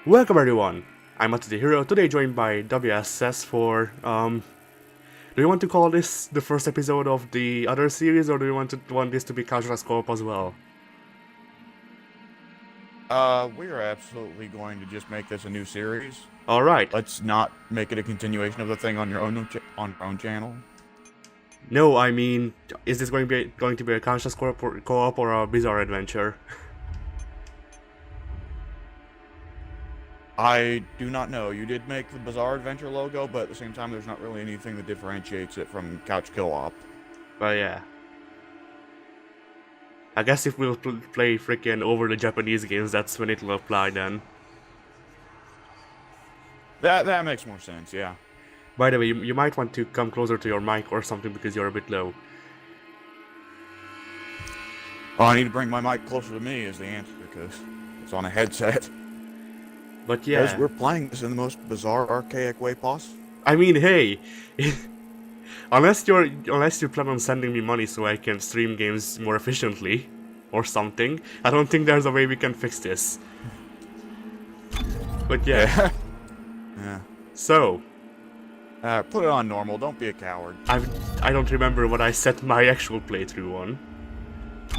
Welcome everyone, I'm Matsu the Hero, today joined by WSS for, do you want to call this the first episode of the other series, or do you want this to be Casual Co-op as well? We are absolutely going to just make this a new series. Alright. Let's not make it a continuation of the thing on your own channel. No, I mean, is this going to be a Casual Co-op or a Bizarre Adventure? I do not know. You did make the Bizarre Adventure logo, but at the same time, there's not really anything that differentiates it from Couch Co-op. But yeah. I guess if we'll play freaking over the Japanese games, that's when it'll apply then. That makes more sense, yeah. By the way, you might want to come closer to your mic or something because you're a bit low. Oh, I need to bring my mic closer to me is the answer, because it's on a headset. But yeah. Because we're playing this in the most bizarre, archaic way possible. I mean, hey, unless you plan on sending me money so I can stream games more efficiently, or something, I don't think there's a way we can fix this. But yeah. Yeah. So. Put it on normal. Don't be a coward. I don't remember what I set my actual playthrough on.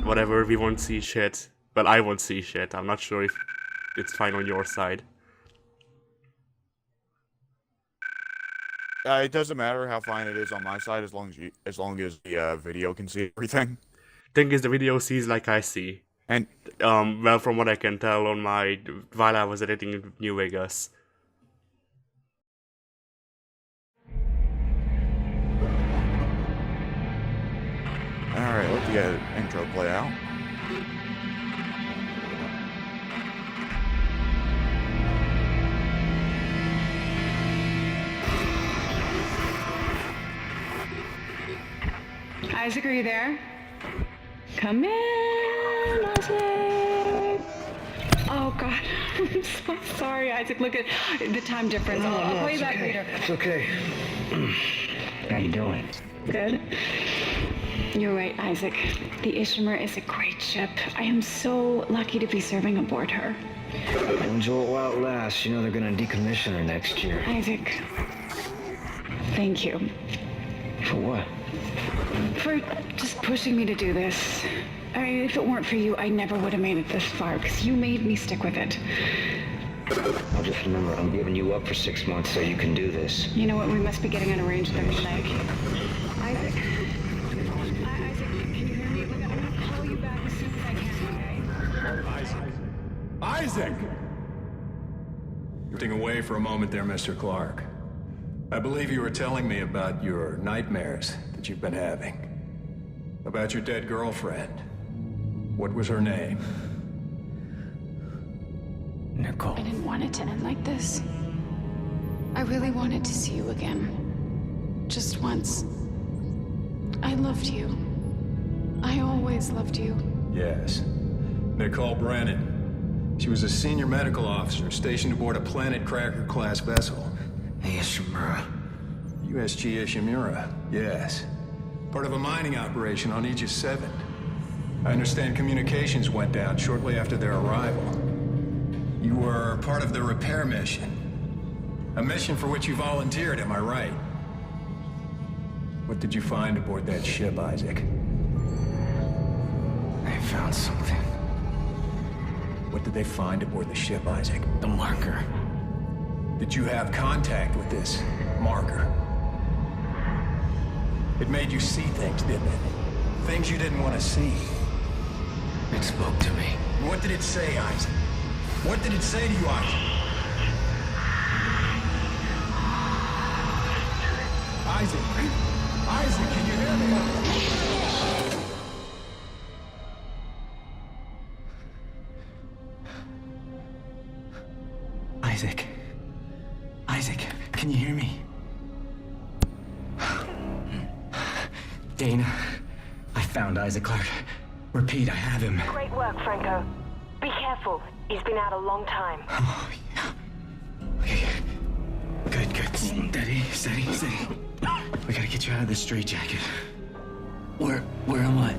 Whatever, we won't see shit. Well, I won't see shit. I'm not sure if it's fine on your side. It doesn't matter how fine it is on my side as long as the video can see everything. Thing is, the video sees like I see. And well, from what I can tell on while I was editing New Vegas. Alright, let's get an intro play out. Isaac, are you there? Come in, Isaac. Oh God, I'm so sorry, Isaac. Look at the time difference. I'll call you back later. It's okay. How you doing? Good. You're right, Isaac. The Ishimura is a great ship. I am so lucky to be serving aboard her. Enjoy it while it lasts. You know they're gonna decommission her next year. Isaac, thank you. For what? For just pushing me to do this. I mean, if it weren't for you, I never would have made it this far, because you made me stick with it. I'll just remember, I'm giving you up for 6 months so you can do this. You know what? We must be getting on a range there, Isaac. Isaac, can you hear me? I'm gonna call you back as soon as I can, okay? Isaac! Drifting away for a moment there, Mr. Clark. I believe you were telling me about your nightmares that you've been having. About your dead girlfriend. What was her name? Nicole. I didn't want it to end like this. I really wanted to see you again. Just once. I loved you. I always loved you. Yes. Nicole Brennan. She was a senior medical officer stationed aboard a Planet Cracker-class vessel. Ishimura. USG Ishimura, yes. Part of a mining operation on Aegis 7. I understand communications went down shortly after their arrival. You were part of the repair mission. A mission for which you volunteered, am I right? What did you find aboard that ship, Isaac? They found something. What did they find aboard the ship, Isaac? The marker. Did you have contact with this marker? It made you see things, didn't it? Things you didn't want to see. It spoke to me. What did it say, Isaac? What did it say to you, Isaac? Isaac! Isaac, can you hear me? Isaac. Isaac, can you hear me? Dana, I found Isaac Clark. Repeat, I have him. Great work, Franco. Be careful. He's been out a long time. Oh, yeah. Okay. Good. Steady. We gotta get you out of this straitjacket. Where am I?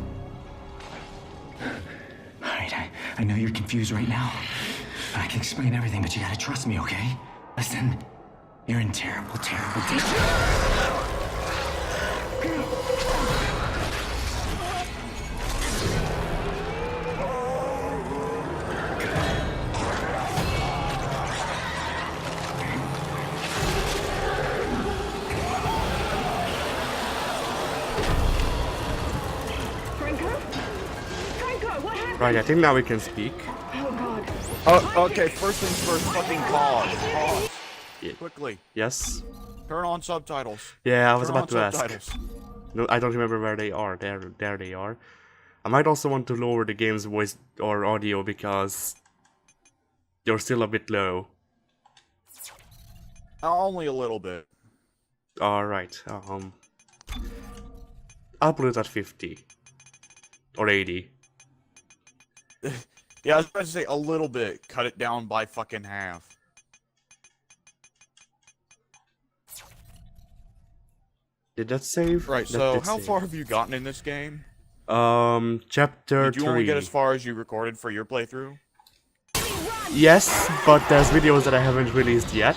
All right, I know you're confused right now. I can explain everything, but you gotta trust me, okay? Listen, you're in terrible, terrible danger. Franco, what happened? Right, I think now we can speak. Oh God. Oh, okay, first things first, fucking pause. Pause. Yeah. Quickly. Yes? Turn on subtitles. Yeah, I was Turn about on to ask. subtitles. No, I don't remember where they are. There they are. I might also want to lower the game's voice or audio because you're still a bit low. Only a little bit. Alright, I'll put it at 50. Or 80. Yeah, I was about to say a little bit. Cut it down by fucking half. Did that save? Right, That so did how save. far have you gotten in this game? Chapter Did you 3. only get as far as you recorded for your playthrough? Yes, but there's videos that I haven't released yet.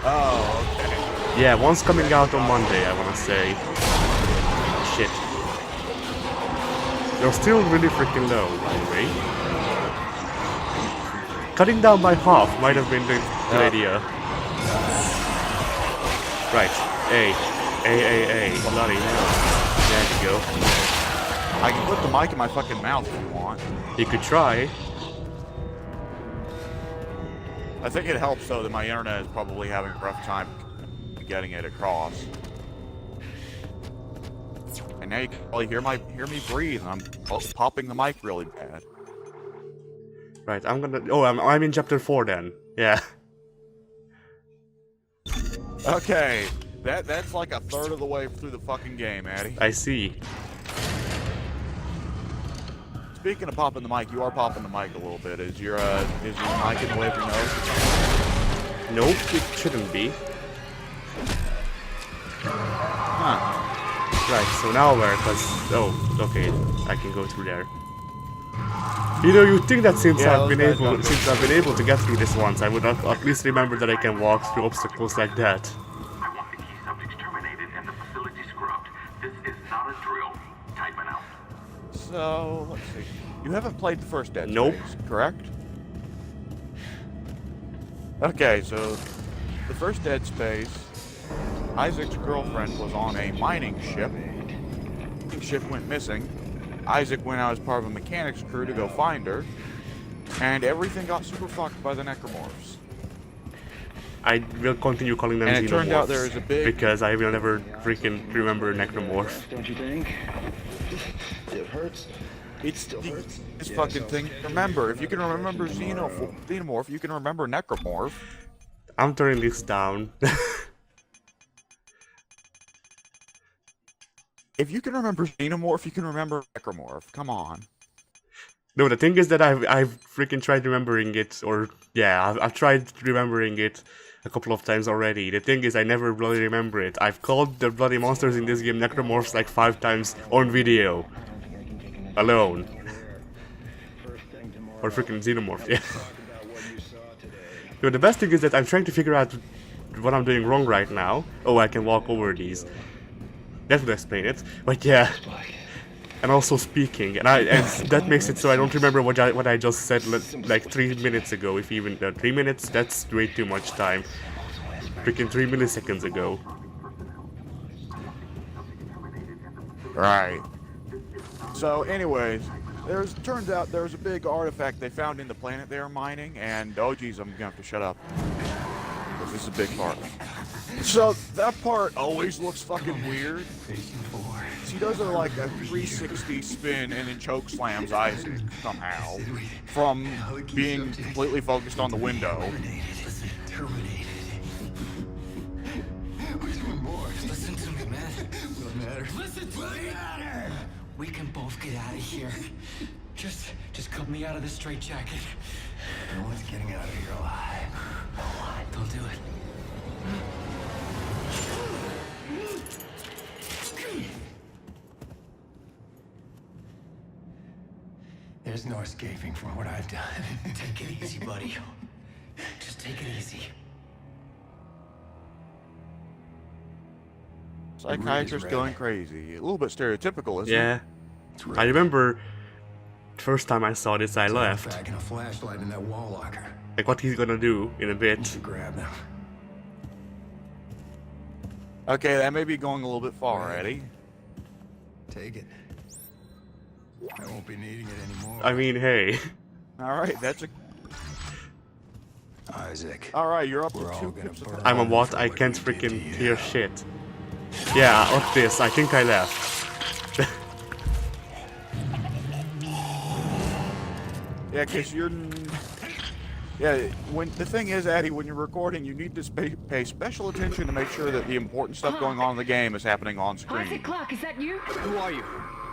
Oh, okay. Yeah, one's coming out on Monday, I wanna say. Shit. You're still really freaking low, by the way. Cutting down by half might have been the good idea. Right. A. Bloody hell. There you go. I can put the mic in my fucking mouth if you want. You could try. I think it helps though that my internet is probably having a rough time getting it across. And now you can probably hear me breathe. I'm popping the mic really bad. Right, I'm gonna... Oh, I'm in chapter 4 then. Yeah. Okay, that's like a third of the way through the fucking game, Addy. I see. Speaking of popping the mic, you are popping the mic a little bit. Is your mic in the way of your nose? Nope, it shouldn't be. Huh. Right, so now where? Cause... Oh, okay. I can go through there. You know, you'd think that since Yeah, I've been those guys able, don't- since I've been able to get through this once, I would at least remember that I can walk through obstacles like that. I want the key subjects terminated and the facility scrubbed. This is not a drill. Tideman out. So, let's see. You haven't played the first Dead Nope. Space, correct? Okay, so the first Dead Space, Isaac's girlfriend was on a mining ship. The ship went missing. Isaac went out as part of a mechanics crew to go find her, and everything got super fucked by the necromorphs. I will continue calling them And it turned out xenomorphs, there is a big- because I will never freaking remember necromorph. Don't you think? It hurts. It's Still hurts. this Yeah, fucking so- thing. Remember, if you can remember xenomorph, you can remember necromorph. I'm turning this down. If you can remember xenomorph, you can remember necromorph. Come on. No, the thing is that I've freaking tried remembering it, or yeah, I've tried remembering it a couple of times already. The thing is, I never bloody remember it. I've called the bloody monsters in this game necromorphs like 5 times on video. Alone. Or freaking xenomorph, yeah. No, the best thing is that I'm trying to figure out what I'm doing wrong right now. Oh, I can walk over these. That would explain it. But yeah. And also speaking, and that makes it so I don't remember what I just said like 3 minutes ago. If even 3 minutes, that's way too much time. Freaking 3 milliseconds ago. Right. So, anyways, turns out there's a big artifact they found in the planet they were mining, and oh geez, I'm gonna have to shut up. This is a big part. So that part always looks fucking weird. She does like a 360 spin and then choke slams Isaac somehow from being completely focused on the window. Terminated. We're doing more. Listen to me, man. What matters? Listen to me. We can both get out of here. Just cut me out of this straitjacket. No one's getting out of here alive. Don't do it. There's no escaping from what I've done. Take it easy, buddy. Just take it easy. Psychiatrist going crazy. A little bit stereotypical, isn't it? Yeah. I remember first time I saw this, I left. Back in a flashlight in that wall locker. Like what he's gonna do in a You bit. should grab them. Okay, that may be going a little bit far, Eddie. Take it. I won't be needing it anymore. I mean, hey. Alright, that's a... Isaac. Alright, you're up to We're all 2 gonna pips of burn. I'm a what? For I what can't we did to freaking you. hear shit. Yeah, up this. I think I left. Yeah, because you're... Yeah, when the thing is, Addy, when you're recording, you need to pay special attention to make sure that the important stuff going on in the game is happening on Isaac screen. Clarke, is that you? Who are you?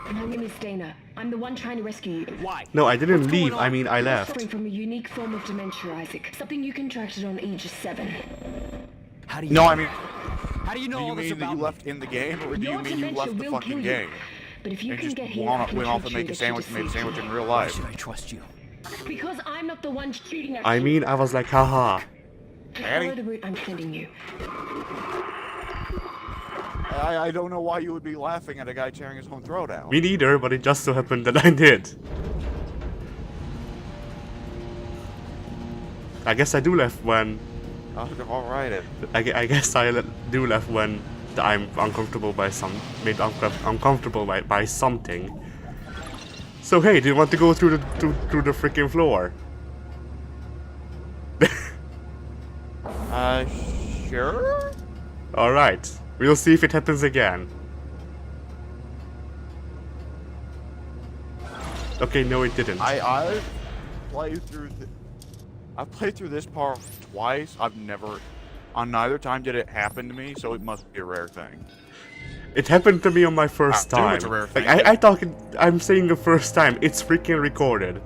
My name is Dana. I'm the one trying to rescue you. Why? No, I didn't What's going leave. I on? mean, I left. Suffering from a unique form of dementia, Isaac. Something you contracted on Aegis 7. How do you No, I mean, How do you know do you all this mean that about you me? left in the game, or do you Your mean you dementia left the will fucking kill you. game? But if you And can just get here, went I off, can went off treat and you make a to sandwich, made a sleep. sandwich in real Why life. should I trust you? Because I'm not the one shooting at I you. mean, I was like, haha. Addy? Follow the route I'm sending you. I don't know why you would be laughing at a guy tearing his own throat out. Me neither, but it just so happened that I did. I guess I do left when... Alright. I guess do left when I'm uncomfortable by made uncomfortable by something. So hey, do you want to go through the freaking floor? Sure? Alright, we'll see if it happens again. Okay, no it didn't. I've played through I've played through this part twice. I've never, on neither time did it happen to me, so it must be a rare thing. It happened to me on my first I assume time. it's a rare Like, thing. I'm saying the first time. It's freaking recorded.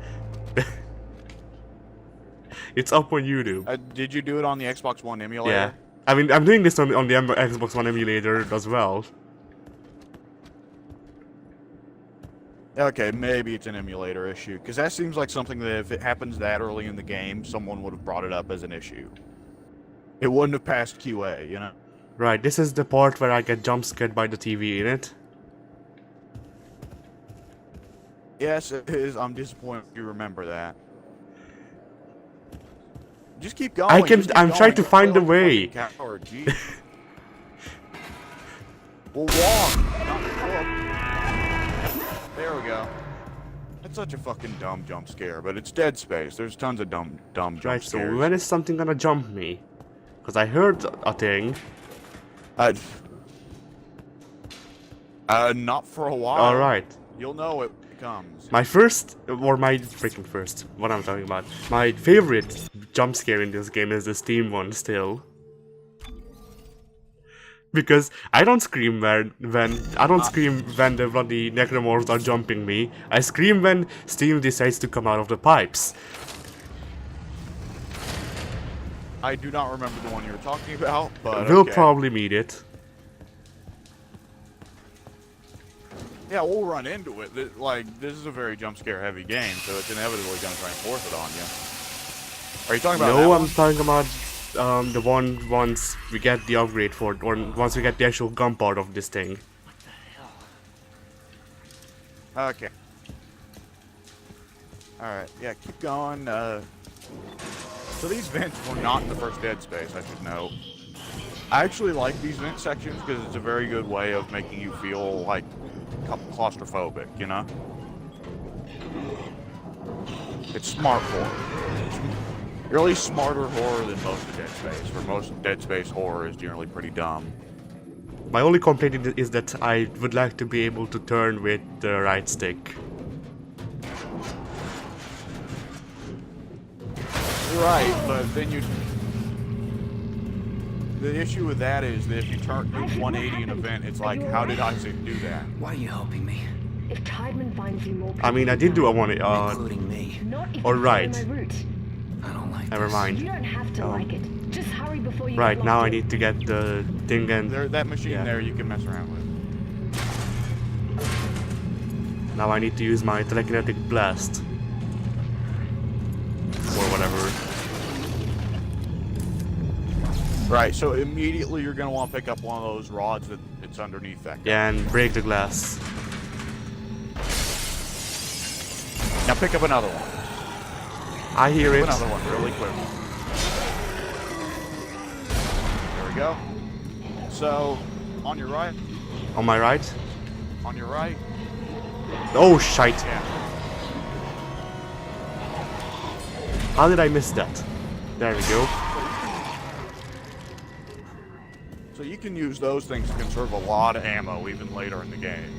It's up on YouTube. Did you do it on the Xbox One emulator? Yeah. I mean, I'm doing this on the Xbox One emulator as well. Okay, maybe it's an emulator issue, because that seems like something that if it happens that early in the game, someone would have brought it up as an issue. It wouldn't have passed QA, you know? Right, this is the part where I get jump scared by the TV in it. Yes, it is. I'm disappointed you remember that. Just keep going. I'm trying to find the way. Coward, jeez. We'll walk, not look. There we go. That's such a fucking dumb jump scare, but it's Dead Space. There's tons of dumb jump Right, so scares. when is something gonna jump me? Because I heard a thing. Not for a while. Alright. You'll know it comes. My first, or my freaking first, what I'm talking about. My favorite jump scare in this game is the Steam one still. Because I don't scream when the bloody necromorphs are jumping me. I scream when Steam decides to come out of the pipes. I do not remember the one you were talking about, but We'll okay. probably meet it. Yeah, we'll run into it. Like, this is a very jump scare heavy game, so it's inevitably going to try and force it on you. Are you talking about that No, one? I'm talking about the one once we get the upgrade for it, or once we get the actual gun part of this thing. Okay. Alright, yeah, keep going. So these vents were not in the first Dead Space, I should note. I actually like these vent sections because it's a very good way of making you feel, like, claustrophobic, you know? It's smart horror. It's really smarter horror than most of Dead Space, where most Dead Space horror is generally pretty dumb. My only complaint is that I would like to be able to turn with the right stick. Right, but then you... The issue with that is that if you turn 180 in an event, it's like, how did Isaac do that? Why are you helping me? If Tideman finds you more I mean, I did do a one. Including me. Not if All you right. follow my route. I don't like Never this. mind. You don't have to like it. Just hurry before you Right, get now locked I in. need to get the thing and... That machine Yeah. there you can mess around with. Now I need to use my telekinetic blast. Right, so immediately you're gonna want to pick up one of those rods that it's underneath that. Yeah, and break the glass. Now pick up another one. I hear it. Another one, really quick. There we go. So, on your right. On my right. On your right. Oh, shite. Yeah. How did I miss that? There we go. So you can use those things to conserve a lot of ammo even later in the game.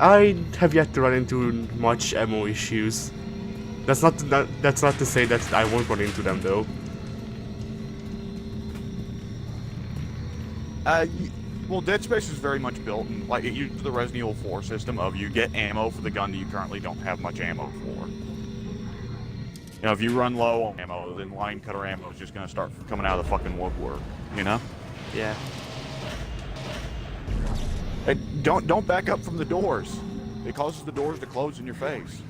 I have yet to run into much ammo issues. That's not to say that I won't run into them though. Well, Dead Space is very much built in, like, it uses the Resident Evil 4 system of you get ammo for the gun that you currently don't have much ammo for. You know, if you run low on ammo, then line cutter ammo is just gonna start coming out of the fucking woodwork, you know? Yeah. Hey, don't back up from the doors. It causes the doors to close in your face.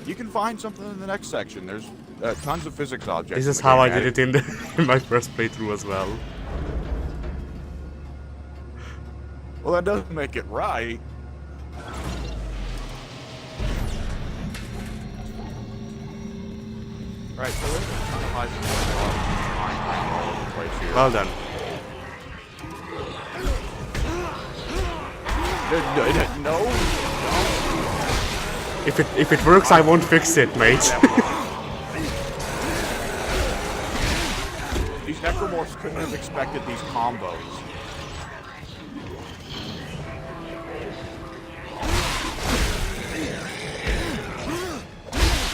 You can find something in the next section. There's tons of physics objects. This is how I did it in my first playthrough as well. Well, that doesn't make it right. Right, so there's a ton of high all over the place here. Well done. No. If it works, I won't fix it, mate. These necromorphs couldn't have expected these combos.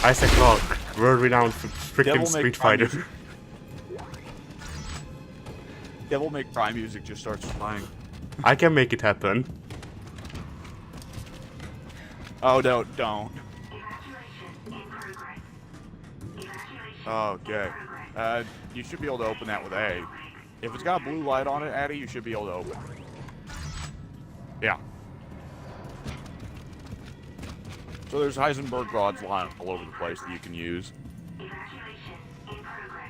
Isaac Clarke, world-renowned freaking Street Fighter. Devil May Cry music just starts playing. I can make it happen. Oh, don't. Okay. You should be able to open that with A. If it's got a blue light on it, Addy, you should be able to open it. Yeah. So there's Heisenberg rods lying all over the place that you can use.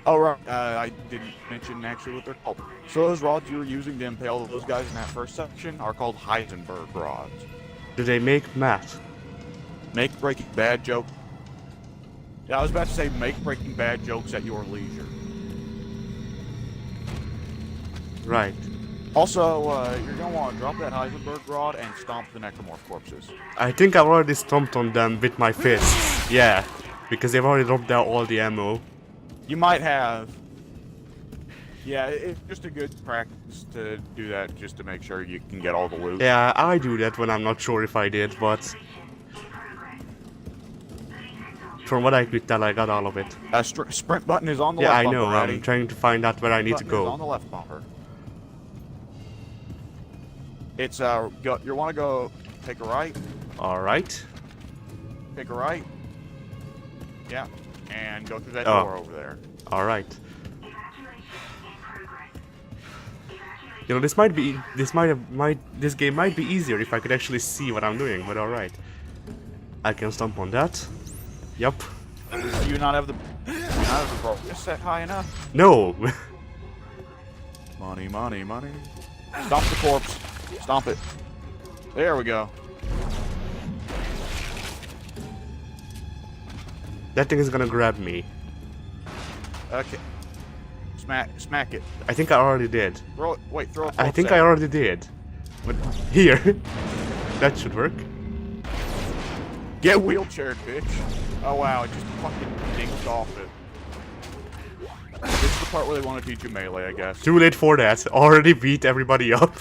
Oh, right. I didn't mention actually what they're called. So those rods you were using to impale those guys in that first section are called Heisenberg rods. Do they make math? Make Breaking Bad joke. Yeah, I was about to say make Breaking Bad jokes at your leisure. Right. Also, you're gonna want to drop that Heisenberg rod and stomp the necromorph corpses. I think I've already stomped on them with my fists. Yeah, because they've already dropped out all the ammo. You might have. Yeah, it's just a good practice to do that just to make sure you can get all the loot. Yeah, I do that when I'm not sure if I did, but from what I could tell, I got all of it. Sprint button is on the yeah, left I know. bumper, I'm trying to find out where I need to go. Is on the left bumper. It's you want to go take a right. All right. Take a right. Yeah, and go through that door over there. All right. You know, this game might be easier if I could actually see what I'm doing, but all right. I can stomp on that. Yup. Do you not have the brightness set high enough? No. Money. Stomp the corpse. Stomp it. There we go. That thing is gonna grab me. Okay. Smack it. I think I already did. Throw it. Wait, throw it. I think I already did. But here. That should work. Get wheelchaired, bitch. Oh wow, it just fucking dinked off it. This is the part where they want to teach you melee, I guess. Too late for that. Already beat everybody up.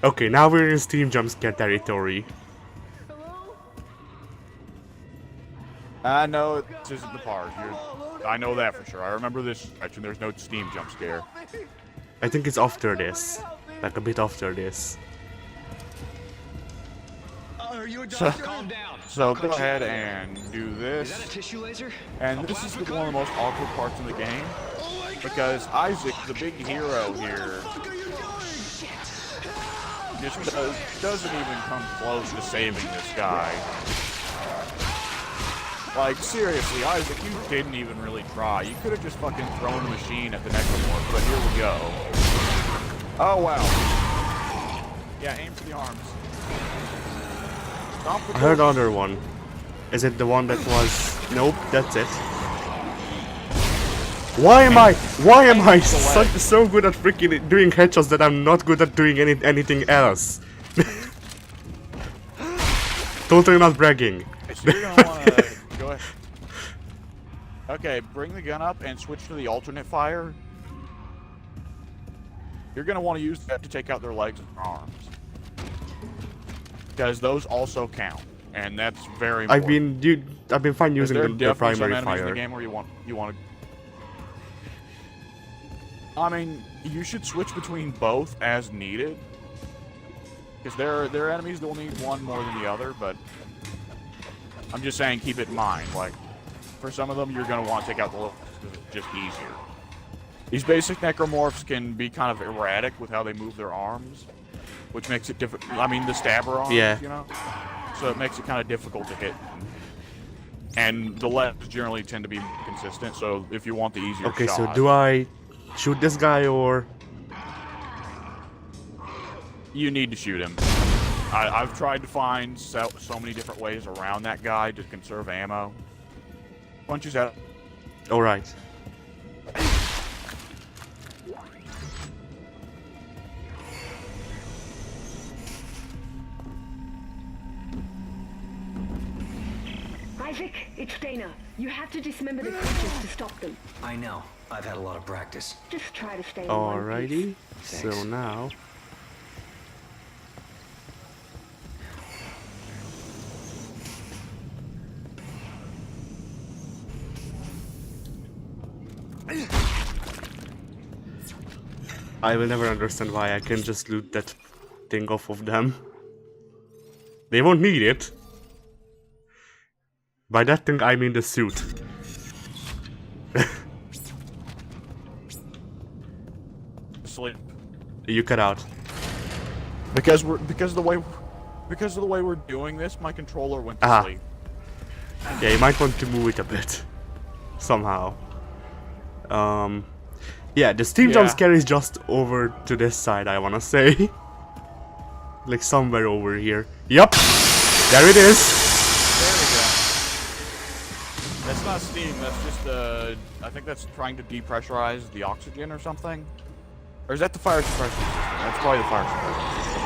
Okay, now we're in Steam Jumpscare territory. I know this isn't the part. I know that for sure. I remember this section. There's no Steam jump scare. I think it's after this. Like a bit after this. Are you a doctor? Calm down. So go ahead and do this. Is that a tissue laser? And this is one of the most awkward parts in the game. Because Isaac, the big hero here, just doesn't even come close to saving this guy. Like, seriously, Isaac, you didn't even really try. You could have just fucking thrown the machine at the necromorph, but here we go. Oh, wow. Yeah, aim for the arms. I heard another one. Is it the one that was... Nope, that's it. Why am I so good at freaking doing headshots that I'm not good at doing anything else? Totally not bragging. So you're gonna wanna go ahead. Okay, bring the gun up and switch to the alternate fire. You're gonna want to use that to take out their legs and arms, because those also count, and that's very important. I've been fine using the primary some enemies fire. in the game where you want to. I mean, you should switch between both as needed, because there are enemies that will need one more than the other. But I'm just saying, keep it in mind. Like, for some of them, you're gonna want to take out the legs because it's just easier. These basic necromorphs can be kind of erratic with how they move their arms, which makes it difficult. I mean, the stabber arms, yeah. You know? So it makes it kind of difficult to hit. And the legs generally tend to be consistent, so if you want the easier Okay, shot... so do I shoot this guy, or...? You need to shoot him. I've tried to find so many different ways around that guy to conserve ammo. Punches out. Alright. Isaac, it's Dana. You have to dismember the creatures to stop them. I know. I've had a lot of practice. Just try to stay in one piece. Alrighty. So now... I will never understand why I can just loot that thing off of them. They won't need it. By that thing, I mean the suit. Sleep. You cut out. Because of the way we're doing this, my controller went to sleep. Yeah, you might want to move it a bit. Somehow. Yeah, the steam jump scare is just over to this side, I wanna say. Like somewhere over here. Yup! There it is! There we go. That's not steam, that's just, I think that's trying to depressurize the oxygen or something. Or is that the fire suppression system? That's probably the fire suppression system.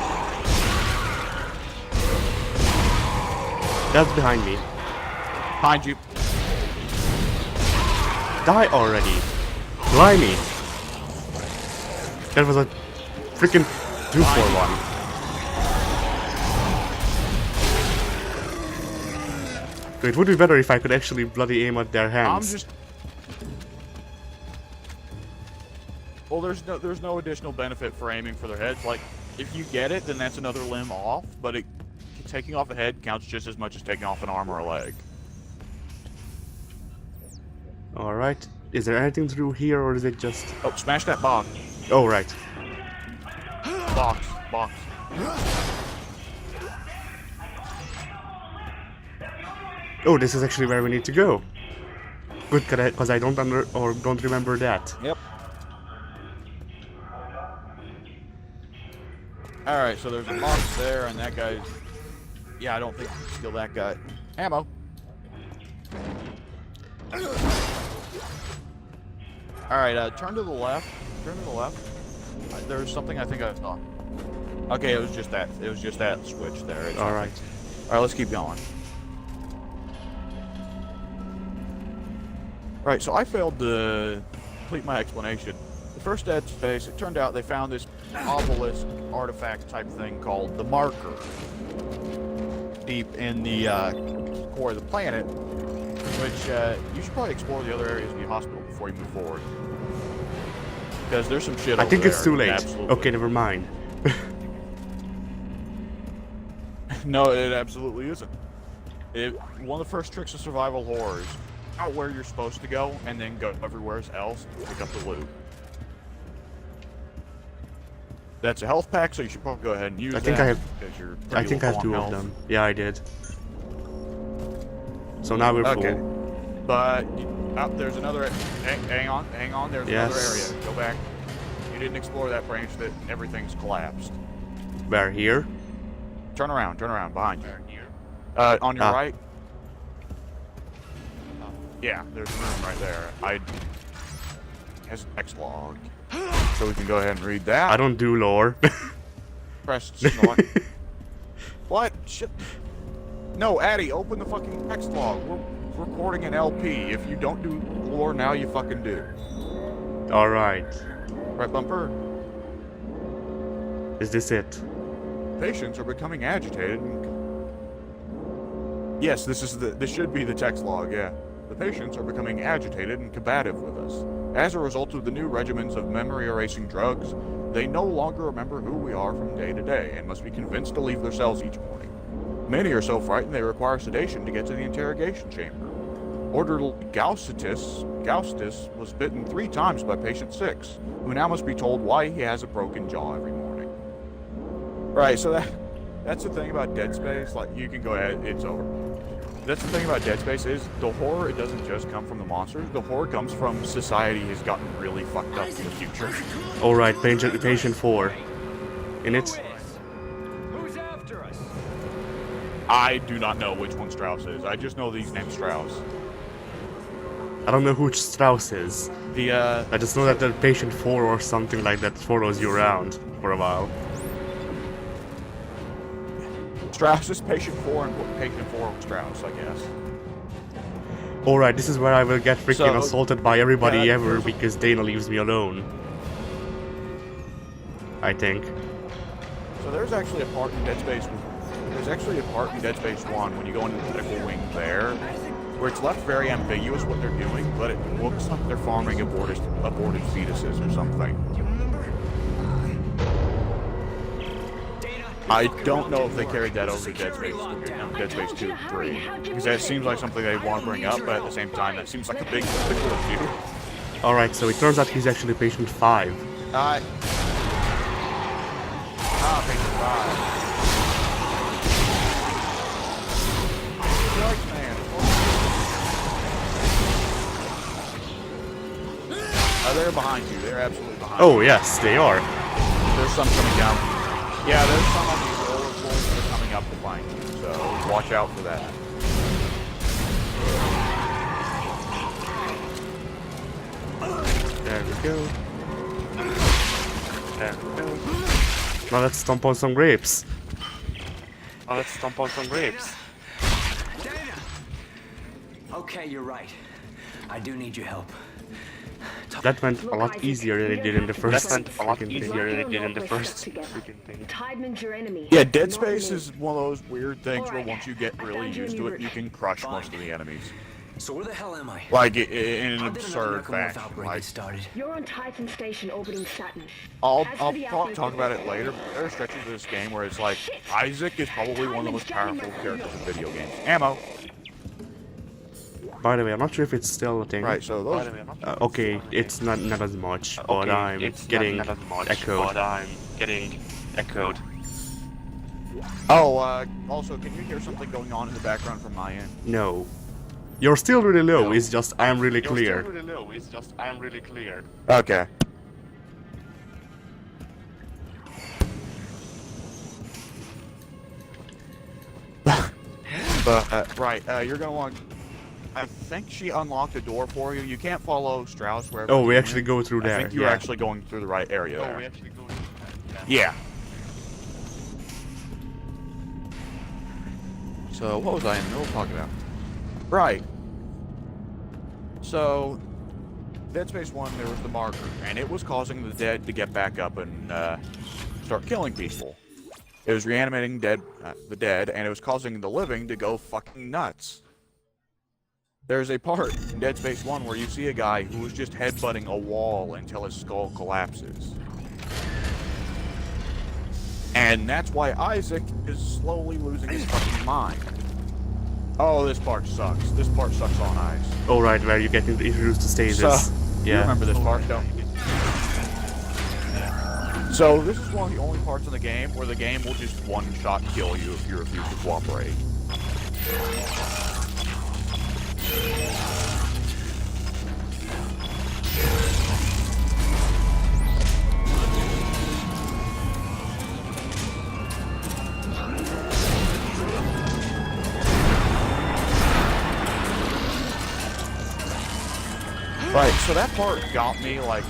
That's behind me. Behind you. Die already! Blimey! That was a freaking 2-for-1. It would be better if I could actually bloody aim at their hands. Well, there's no additional benefit for aiming for their heads. Like, if you get it, then that's another limb off, but taking off a head counts just as much as taking off an arm or a leg. Alright. Is there anything through here, or is it just... Oh, smash that box. Oh, right. Box. Oh, this is actually where we need to go. Good, because I don't remember that. Yep. Alright, so there's a box there, and that guy's... Yeah, I don't think you can steal that guy. Ammo. Alright, turn to the left. Turn to the left. There's something I think I saw. Okay, it was just that. It was just that switch there. Alright. Alright, let's keep going. Right, so I failed to complete my explanation. The first Dead Space, it turned out they found this obelisk artifact type thing called the Marker deep in the core of the planet, which you should probably explore the other areas of the hospital before you move forward. Because there's some shit over there. I think it's too late. Absolutely. Okay, never mind. No, it absolutely isn't. One of the first tricks of survival horror is out where you're supposed to go and then go everywhere else to pick up the loot. That's a health pack, so you should probably go ahead and use that. I think I have 2 of them. Yeah, I did. So now we're Okay. full. But there's another. Hang on. There's another Yes. area. Go back. You didn't explore that branch. That everything's collapsed. Where, here? Turn around behind you. On your Ah. right. Yeah, there's a room right there. Has a text log, so we can go ahead and read that. I don't do lore. Press snort. What? Shit. No, Addy, open the fucking text log. We're recording an LP. If you don't do lore now, you fucking do. Alright. Right, Bumper? Is this it? Patients are becoming agitated and... Yes, this should be the text log, yeah. The patients are becoming agitated and combative with us. As a result of the new regimens of memory-erasing drugs, they no longer remember who we are from day to day and must be convinced to leave their cells each morning. Many are so frightened they require sedation to get to the interrogation chamber. Orderly Gaustus was bitten 3 times by patient 6, who now must be told why he has a broken jaw every morning. Right, so that's the thing about Dead Space. Like, you can go ahead, it's over. That's the thing about Dead Space is the horror, it doesn't just come from the monsters. The horror comes from society has gotten really fucked up in the future. Alright, patient 4. In it? Who's after us? I do not know which one Strauss is. I just know these named Strauss. I don't know who Strauss is. The, I just know that the patient 4 or something like that follows you around for a while. Strauss is patient 4 and patient 4 Strauss, I guess. Alright, this is where I will get freaking So, assaulted by everybody yeah, ever there's a- because Dana leaves me alone. I think. So there's actually a part in Dead Space. There's actually a part in Dead Space 1 when you go into the medical wing there, where it's left very ambiguous what they're doing, but it looks like they're farming aborted fetuses or something. I don't know if they carried that over to Dead Space 2 or 3, because that seems like something they want to bring up, but at the same time, that seems like a big deal. Alright, so it turns out he's actually patient 5. Patient 5. They're behind you. They're absolutely behind you. Oh, yes, they are. There's some coming down. Yeah, there's some on these roller floors that are coming up to find you, so watch out for that. There we go. There we go. Now let's stomp on some grapes. Okay, you're right. I do need your help. That went a lot easier than it did in the first freaking thing. Tideman's your enemy. Yeah, Dead Space is one of those weird things where once you get really used to it, you can crush most of the enemies. So where the hell am I? Like, in an How did absurd another Necromorph fashion. outbreak Like, get started? You're on Titan Station orbiting Saturn. I'll As for the probably outbreak talk of about the it later, but there are stretches of this game where it's like, Isaac is probably one of the most powerful characters in video games. Ammo! By the way, I'm not sure if it's still a thing. Right, so those... Okay, it's not as much, but I'm getting echoed. Oh, also, can you hear something going on in the background from my end? No. You're still really low, it's just I'm really clear. Okay. But, right, you're gonna want... I think she unlocked a door for you. You can't follow Strauss wherever Oh, we you actually went. go through there. I think you're Yeah. actually going through the right area there. Yeah. So, what was I in the middle of talking about? Right. So, Dead Space 1, there was the marker, and it was causing the dead to get back up and start killing people. It was reanimating the dead, and it was causing the living to go fucking nuts. There's a part in Dead Space 1 where you see a guy who was just headbutting a wall until his skull collapses. And that's why Isaac is slowly losing his fucking mind. Oh, this part sucks. This part sucks on Ice. Alright, where you get introduced to stages. So, you Yeah. remember this part, don't you? So, this is one of the only parts in the game where the game will just one-shot kill you if you refuse to cooperate. Right, so that part got me like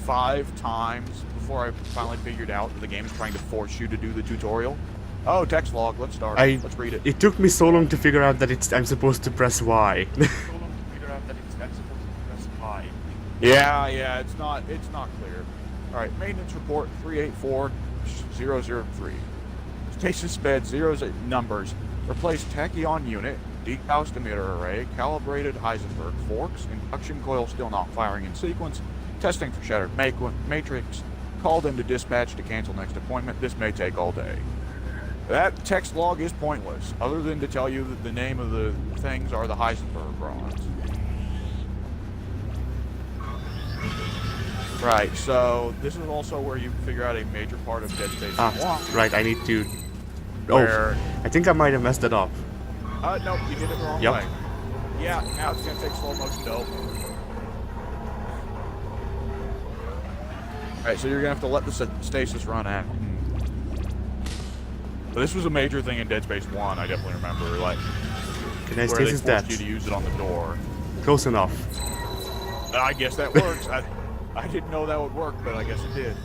5 times before I finally figured out that the game is trying to force you to do the tutorial. Oh, text log, let's start. Let's read it. It took me so long to figure out that I'm supposed to press Y. Yeah, it's not clear. Alright, maintenance report 384003. Stasis bed 0 numbers. Replace tachyon unit, degaused emitter array, calibrated Heisenberg forks, induction coil still not firing in sequence, testing for shattered matrix, called into dispatch to cancel next appointment. This may take all day. That text log is pointless, other than to tell you that the name of the things are the Heisenberg rods. Right, so this is also where you figure out a major part of Dead Space 1. Right, I need to... Where... Oh, I think I might have messed it up. Nope, you did it the wrong way. Yeah, now it's gonna take slow motion to open. Alright, so you're gonna have to let the stasis run out. But this was a major thing in Dead Space 1, I definitely remember, like... Can I where they stasis forced that? you to use it on the door. Close enough. I guess that works. I didn't know that would work, but I guess it did.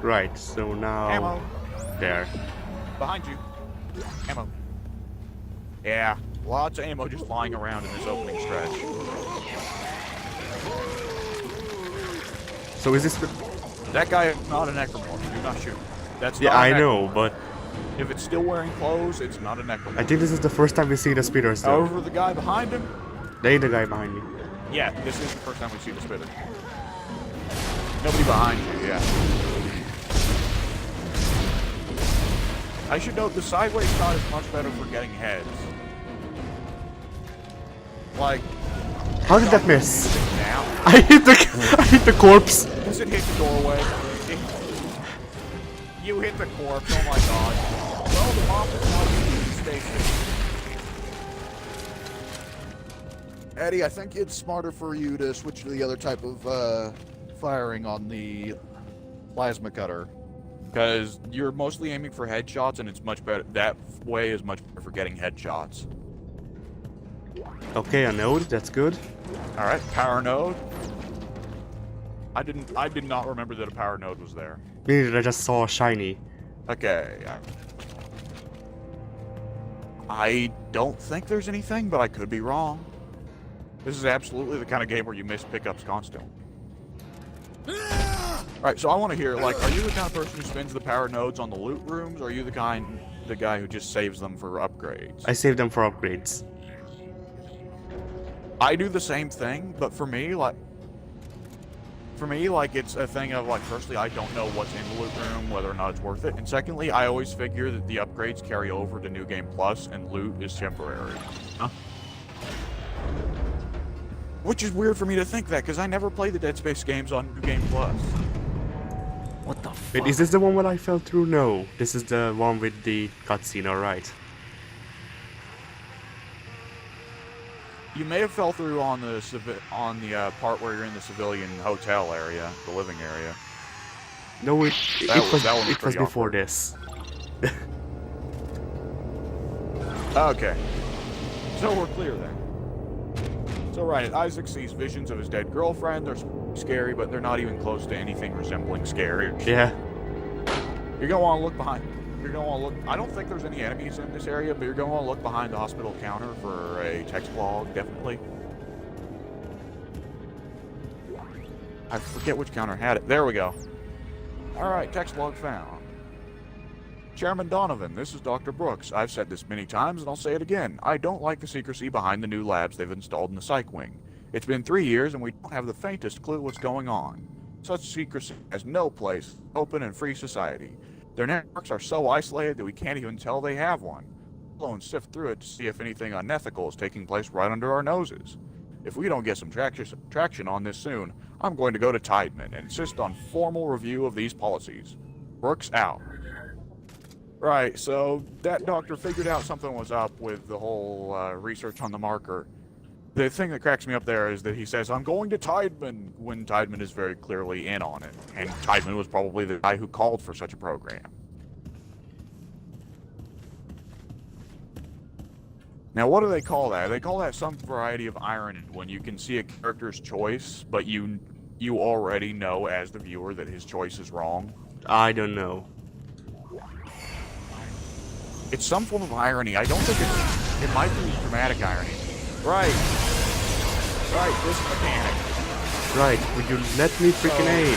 Right, so now... Ammo. There. Behind you. Ammo. Yeah, lots of ammo just lying around in this opening stretch. So is this... That guy is not a necromorph. Do not shoot. That's Yeah, not a I know, necromorph. but... If it's still wearing clothes, it's not a necromorph. I think this is the first time we see the speeders, though. However, the guy behind him... They the guy behind me. Yeah, this is the first time we see the spitter. Nobody behind you, yeah. I should note the sideways shot is much better for getting heads. Like... How did that miss? Now. I hit the corpse. Does it hit the doorway? You hit the corpse, oh my god. Well, the bomb is not using the station. Eddie, I think it's smarter for you to switch to the other type of firing on the plasma cutter. Because you're mostly aiming for headshots, and it's much better. That way is much better for getting headshots. Okay, a node, that's good. Alright, power node. I did not remember that a power node was there. Me neither, I just saw a shiny. Okay. I don't think there's anything, but I could be wrong. This is absolutely the kind of game where you miss pickups constantly. Alright, so I want to hear, like, are you the kind of person who spends the power nodes on the loot rooms, or are you the guy who just saves them for upgrades? I saved them for upgrades. I do the same thing, but for me, like, it's a thing of, like, firstly, I don't know what's in the loot room, whether or not it's worth it, and secondly, I always figure that the upgrades carry over to New Game Plus, and loot is temporary. Huh? Which is weird for me to think that, because I never play the Dead Space games on New Game Plus. What the fuck? Wait, is this the one where I fell through? No. This is the one with the cutscene, alright. You may have fell through on the part where you're in the civilian hotel area, the living area. No, it was pretty before awkward. this. Okay. So we're clear then. So right, Isaac sees visions of his dead girlfriend. They're scary, but they're not even close to anything resembling scary. Yeah. You're gonna want to look behind. You're gonna want to look. I don't think there's any enemies in this area, but you're gonna want to look behind the hospital counter for a text log, definitely. I forget which counter had it. There we go. All right, text log found. Chairman Donovan, this is Dr. Brooks. I've said this many times, and I'll say it again. I don't like the secrecy behind the new labs they've installed in the psych wing. It's been 3 years, and we don't have the faintest clue what's going on. Such secrecy has no place in an open and free society. Their networks are so isolated that we can't even tell they have one, let alone sift through it to see if anything unethical is taking place right under our noses. If we don't get some traction on this soon, I'm going to go to Tideman and insist on formal review of these policies. Brooks out. Right, so that doctor figured out something was up with the whole research on the marker. The thing that cracks me up there is that he says, I'm going to Tideman, when Tideman is very clearly in on it. And Tideman was probably the guy who called for such a program. Now, what do they call that? They call that some variety of irony, when you can see a character's choice, but you already know as the viewer that his choice is wrong. I don't know. It's some form of irony. I don't think it might be dramatic irony. Right. Right, this mechanic. Right, would you let me freaking aim?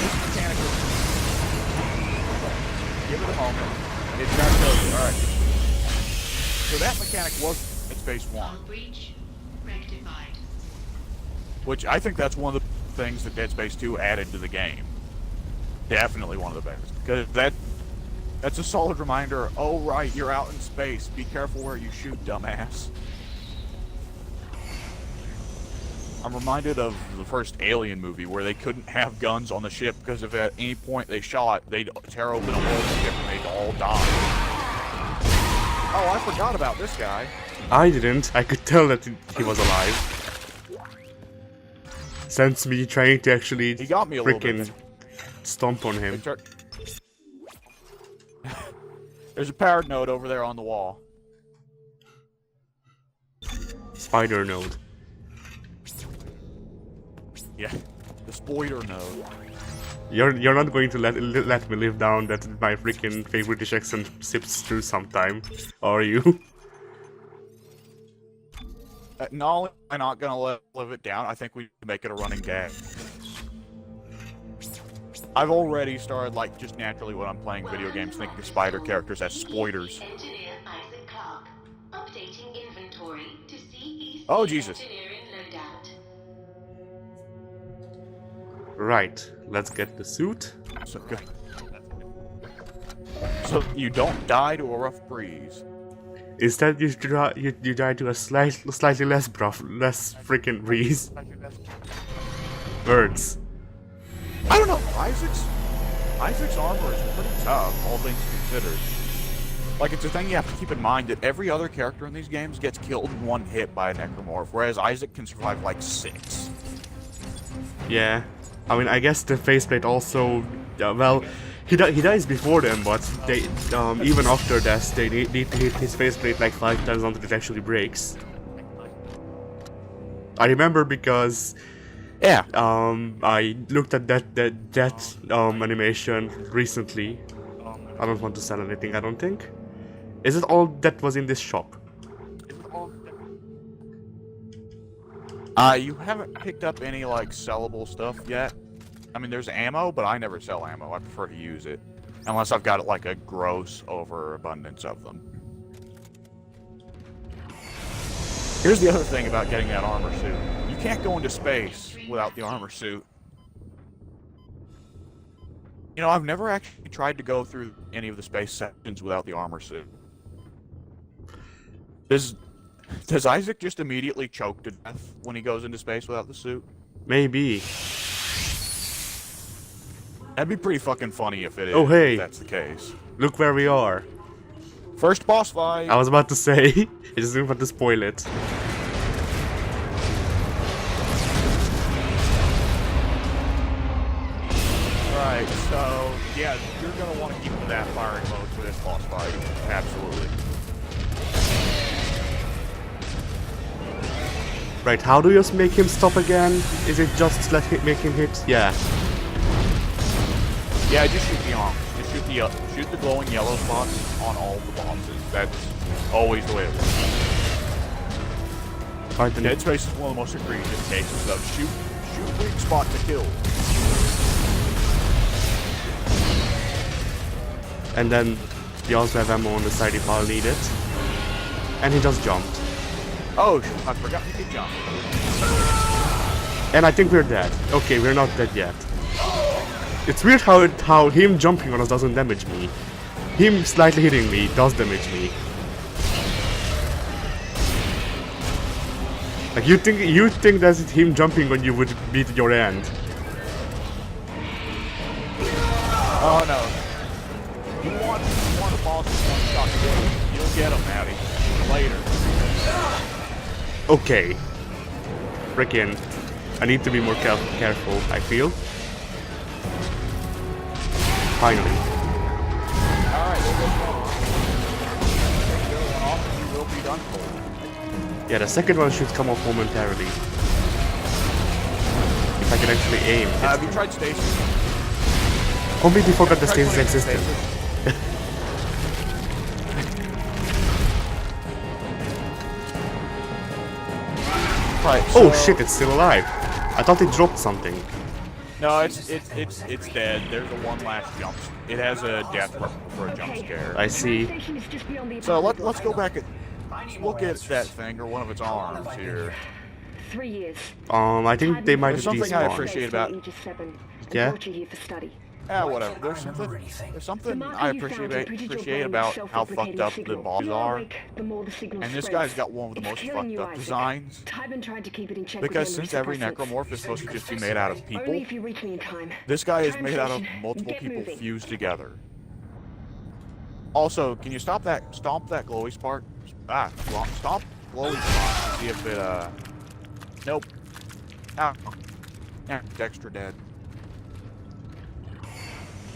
Give it a moment. It's got to go. Alright. So that mechanic was Dead Space 1. Breach rectified. Which I think that's one of the things that Dead Space 2 added to the game. Definitely one of the best. Because that's a solid reminder, oh right, you're out in space. Be careful where you shoot, dumbass. I'm reminded of the first Alien movie where they couldn't have guns on the ship because if at any point they shot, they'd tear open a hole in the ship and they'd all die. Oh, I forgot about this guy. I didn't. I could tell that he was alive. Since me trying to actually He got me a little freaking bit. stomp on him. There's a powered node over there on the wall. Spider node. Yeah, the spoiler node. You're not going to let me live down that my freaking fake British accent sips through sometime, are you? Not only am I not gonna live it down, I think we can make it a running gag. I've already started, like, just naturally when I'm playing video games, thinking of spider characters as spoilers. Engineer Isaac Clarke. Updating inventory to CEC Oh, Jesus. engineering loadout. Right, let's get the suit. So good. So you don't die to a rough breeze. Instead, you die to a slightly less freaking breeze. Birds. I don't know. Isaac's armor is pretty tough, all things considered. Like, it's a thing you have to keep in mind that every other character in these games gets killed in one hit by a necromorph, whereas Isaac can survive like 6. Yeah. I mean, I guess the faceplate also, well, he dies before them, but they, even after that, they need to hit his faceplate like 5 times until it actually breaks. I remember because, yeah, I looked at that animation recently. I don't want to sell anything, I don't think. Is it all that was in this shop? You haven't picked up any, like, sellable stuff yet. I mean, there's ammo, but I never sell ammo. I prefer to use it. Unless I've got, like, a gross overabundance of them. Here's the other thing about getting that armor suit. You can't go into space without the armor suit. You know, I've never actually tried to go through any of the space sections without the armor suit. Does Isaac just immediately choke to death when he goes into space without the suit? Maybe. That'd be pretty fucking funny if it is. Oh, hey. If that's the case. Look where we are. First boss fight. I was about to say, I just didn't want to spoil it. Right, so, yeah, you're gonna want to keep that firing mode for this boss fight. Absolutely. Right, how do you make him stop again? Is it just make him hit? Yeah. Yeah, just shoot the arms. Just shoot the glowing yellow spots on all the bosses. That's always the way it works. Dead Space is one of the most egregious cases of shoot weak spot to kill. And then we also have ammo on the side if I'll need it. And he just jumped. Oh, I forgot he could jump. And I think we're dead. Okay, we're not dead yet. It's weird how him jumping on us doesn't damage me. Him slightly hitting me does damage me. Like you think that him jumping on you would be to your end. Oh no. You want a boss with one shot to kill. You'll get him, Maddie. Later. Okay. Frickin'. I need to be more careful, I feel. Finally. Alright, we'll go off and you will be done for. Yeah, the second one should come off momentarily. If I can actually aim. Have you tried stasis? Completely forgot the Try stasis playing existed. Right. Oh so- shit, it's still alive. I thought it dropped something. No, it's dead. There's a one last jump. It has a death for a jump scare. I see. So let's go back and look at that thing or one of its arms here. 3 years. I think they might have There's something I despawned. appreciate about. Yeah? Yeah, whatever. There's something I appreciate about how fucked up the bosses are. And this guy's got one of the most fucked up designs. Because since every necromorph is supposed to just be made out of people, this guy is made out of multiple people fused together. Also, can you stomp that glowy spark? Stomp glowy spark. See if it nope. Ah. Yeah, Dexter dead.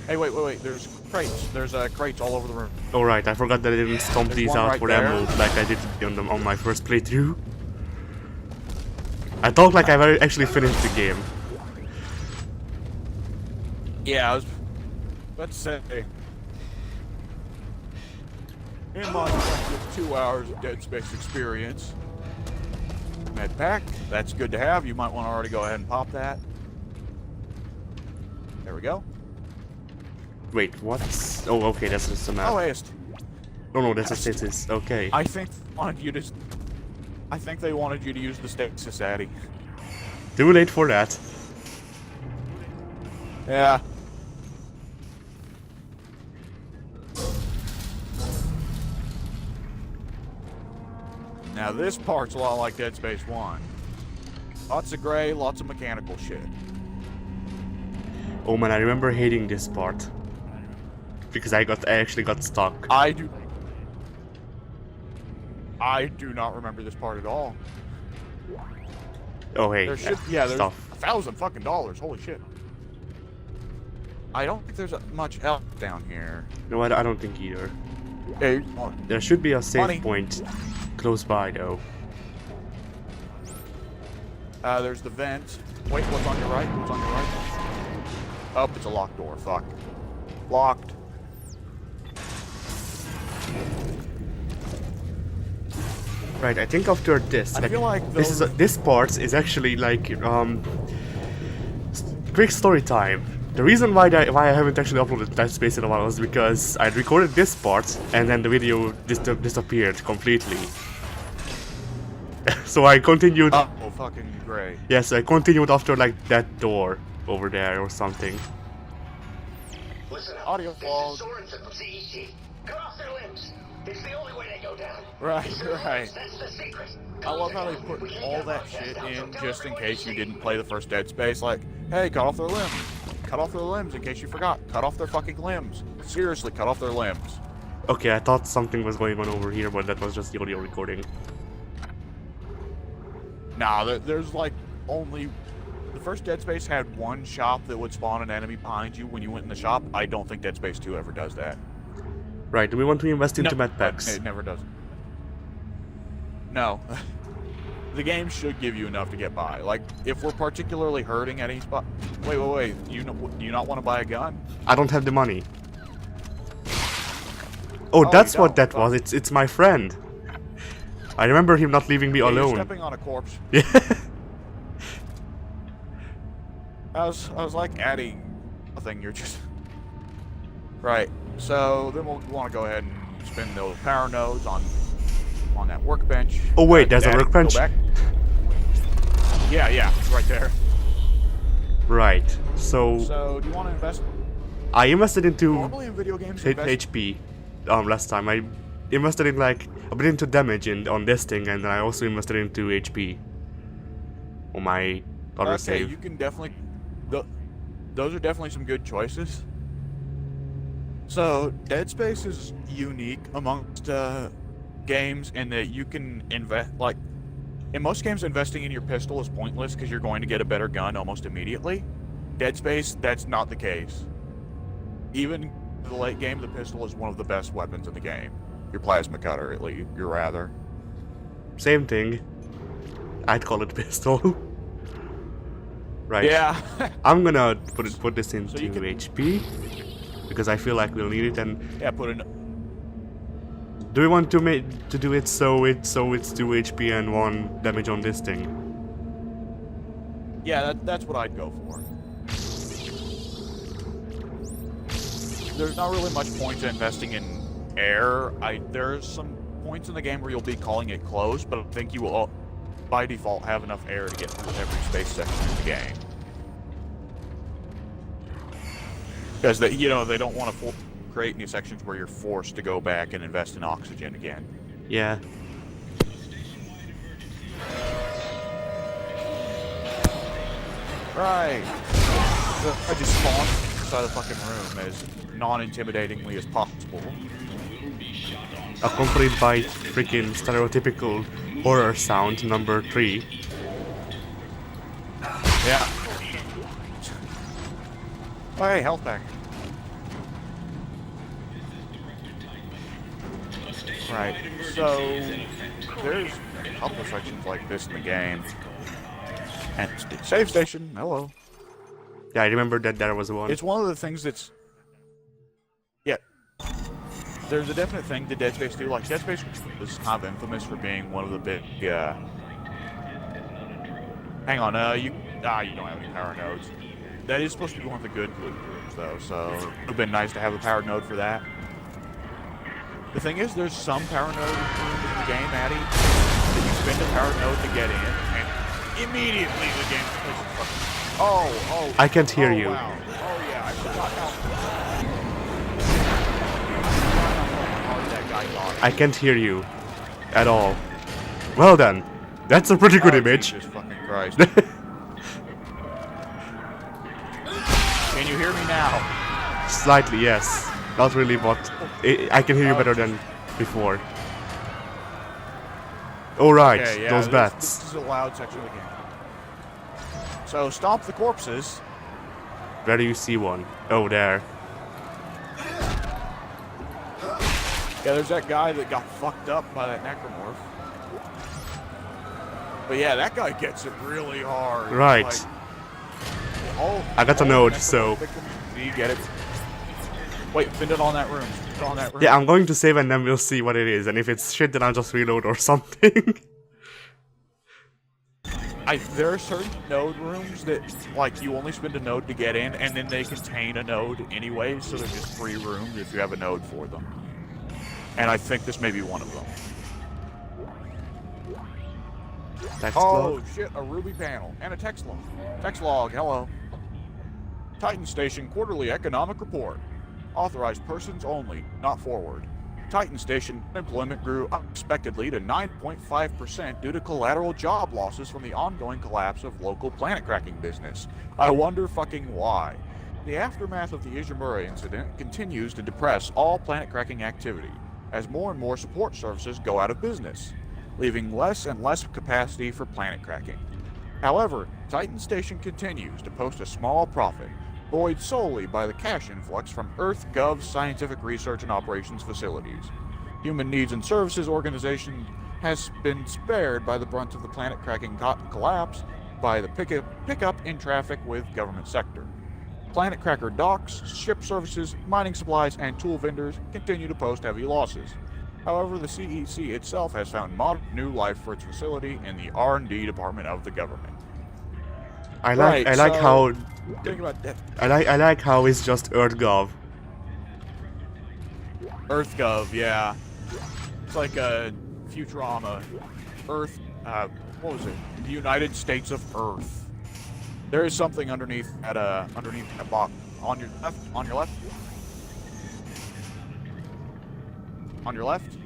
Hey, wait. There's crates. There's crates all over the room. Alright, I forgot that I didn't stomp There's these one out right for there. emerald like I did on my first playthrough. I thought like I actually finished the game. Yeah, I was about to say. In my collective 2 hours of Dead Space experience. Med pack, that's good to have. You might want to already go ahead and pop that. There we go. Wait, what? Oh, okay, that's just a map. Oh, hey, No, that's a stasis. Okay. I think they wanted you to use the stasis addy. Too late for that. Yeah. Now this part's a lot like Dead Space 1. Lots of gray, lots of mechanical shit. Oh man, I remember hating this part. Because I actually got stuck. I do not remember this part at all. Oh hey, There's stuff. $1,000 holy shit. I don't think there's much else down here. No, I don't think either. Hey, There should be a save Money. point close by though. there's the vent. Wait, what's on your right? What's on your right? Oh, it's a locked door. Fuck. Locked. Right, I think after this, I feel like this part is actually like quick story time. The reason why I haven't actually uploaded Dead Space in a while was because I recorded this part and then the video disappeared completely. So I continued. Oh, fucking great. Yes, I continued after like that door over there or something. Listen up. Audio This log. is Sorensen from CEC. Cut off their limbs. It's the only way they go down. Right, It's their right. limbs, that's the secret. I love how they put all that shit in just in case you didn't play the first Dead Space. Like, hey, cut off their limbs. Cut off their limbs in case you forgot. Cut off their fucking limbs. Seriously, cut off their limbs. Okay, I thought something was going on over here, but that was just the audio recording. Nah, there's like only... The first Dead Space had one shop that would spawn an enemy behind you when you went in the shop. I don't think Dead Space 2 ever does that. Right, do we want to invest into medpacks? It never does. No. The game should give you enough to get by. Like, if we're particularly hurting at any spot... Wait. Do you not want to buy a gun? I don't have the money. Oh, that's you what don't. that was. It's my friend. I remember him not leaving me Yeah, you're alone. stepping on a corpse. Yeah. I was like adding a thing. You're just right. So then we'll want to go ahead and spin those power nodes on that workbench. Oh wait, there's a Dad, workbench? go back. Yeah, it's right there. Right. So So do you want to invest? I invested into Normally in video games, you invest- HP last time. I invested in like a bit into damage on this thing, and then I also invested into HP on my other Okay, save. you can definitely. Those are definitely some good choices. So Dead Space is unique amongst games in that you can invest. Like in most games, investing in your pistol is pointless because you're going to get a better gun almost immediately. Dead Space, that's not the case. Even in the late game, the pistol is one of the best weapons in the game. Your plasma cutter, at least, you're rather. Same thing. I'd call it pistol. Right. Yeah. I'm gonna put this into So you can- HP because I feel like we'll need it. And Yeah, put in. do we want to do it so it's 2 HP and 1 damage on this thing? Yeah, that's what I'd go for. There's not really much point to investing in air. There's some points in the game where you'll be calling it close, but I think you will, by default, have enough air to get through every space section in the game. Because they don't want to create new sections where you're forced to go back and invest in oxygen again. Yeah. Right. I just spawned inside the fucking room as non-intimidatingly as possible. Accompanied by freaking stereotypical horror sound number 3. Yeah. Oh, hey, health pack. Right. So there's a couple of sections like this in the game. And save station. Hello. Yeah, I remember that there was one. It's one of the things that's. Yeah. There's a definite thing that Dead Space 2, like Dead Space is kind of infamous for being one of the big. Hang on. You don't have any power nodes. That is supposed to be one of the good rooms, though. So it would have been nice to have a power node for that. The thing is, there's some power node rooms in the game, Addy, that you spend a power node to get in, and immediately the game pushes fucking. Oh. I can't hear you. Wow. Oh yeah, I forgot how hard that guy got. I can't hear you at all. Well then, that's a pretty good image. Jesus fucking Christ. Can you hear me now? Slightly, yes. Not really, but I can hear you better than before. Alright, Okay, yeah, those this bats. is a loud section of the game. So stomp the corpses. Where do you see one? Oh, there. Yeah, there's that guy that got fucked up by that necromorph. But yeah, that guy gets it really hard. Right. Like, I got a node, so... Do you get it? Wait, spin it on that room. Spin it on that room. Yeah, I'm going to save and then we'll see what it is. And if it's shit, then I'll just reload or something. There are certain node rooms that, like, you only spend a node to get in, and then they contain a node anyway, so they're just free rooms if you have a node for them. And I think this may be one of them. Text Oh, log. shit, a Ruby panel and a text log. Text log, hello. Titan Station Quarterly Economic Report. Authorized persons only, not forward. Titan Station employment grew unexpectedly to 9.5% due to collateral job losses from the ongoing collapse of local planet cracking business. I wonder fucking why. The aftermath of the Ishimura incident continues to depress all planet cracking activity, as more and more support services go out of business, leaving less and less capacity for planet cracking. However, Titan Station continues to post a small profit, buoyed solely by the cash influx from EarthGov's scientific research and operations facilities. Human Needs and Services Organization has been spared by the brunt of the planet cracking collapse by the pickup in traffic with government sector. Planet Cracker docks, ship services, mining supplies, and tool vendors continue to post heavy losses. However, the CEC itself has found modern new life for its facility in the R&D department of the government. I like how Think about that. I like how it's just EarthGov. EarthGov, yeah. It's like a Futurama. Earth, what was it? The United States of Earth. There is something underneath that box. On your left? On your left? On your left?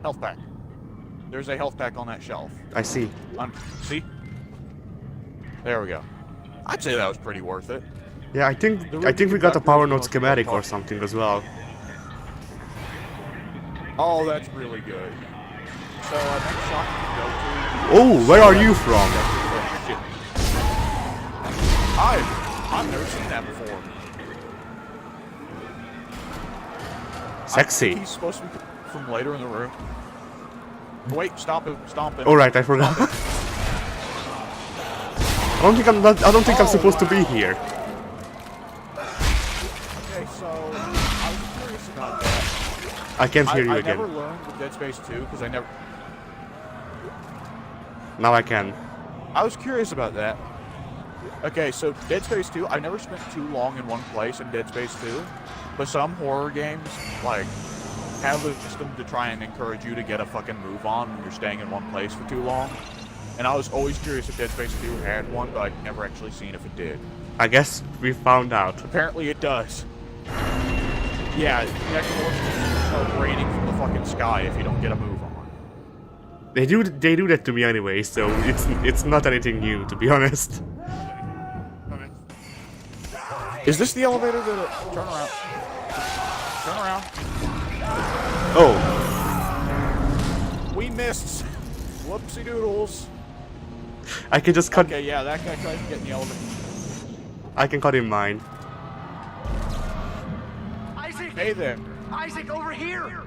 Health pack. There's a health pack on that shelf. I see. See? There we go. I'd say that was pretty worth it. Yeah, I think we got a power node schematic or something as well. Oh, that's really good. So next shop you can go to. Oh, where are you from? I've never seen that before. Sexy. He's supposed to be from later in the room. Wait, stop it, stomp it. Alright, I forgot. I don't think I'm supposed to be here. Okay, so I was curious about that. I can't hear you I again. never learned with Dead Space 2 because I never. Now I can. I was curious about that. Okay, so Dead Space 2, I never spent too long in one place in Dead Space 2, but some horror games, like, have a system to try and encourage you to get a fucking move on when you're staying in one place for too long. And I was always curious if Dead Space 2 had one, but I'd never actually seen if it did. I guess we found out. Apparently it does. Yeah, Necromorphs start raining from the fucking sky if you don't get a move on. They do that to me anyway, so it's not anything new, to be honest. Is this the elevator that... Turn around. Turn around. Oh. We missed. Whoopsie doodles. I can just cut... Okay, yeah, that guy tried to get in the elevator. I can cut in mine. Isaac! Hey there. Isaac, over here!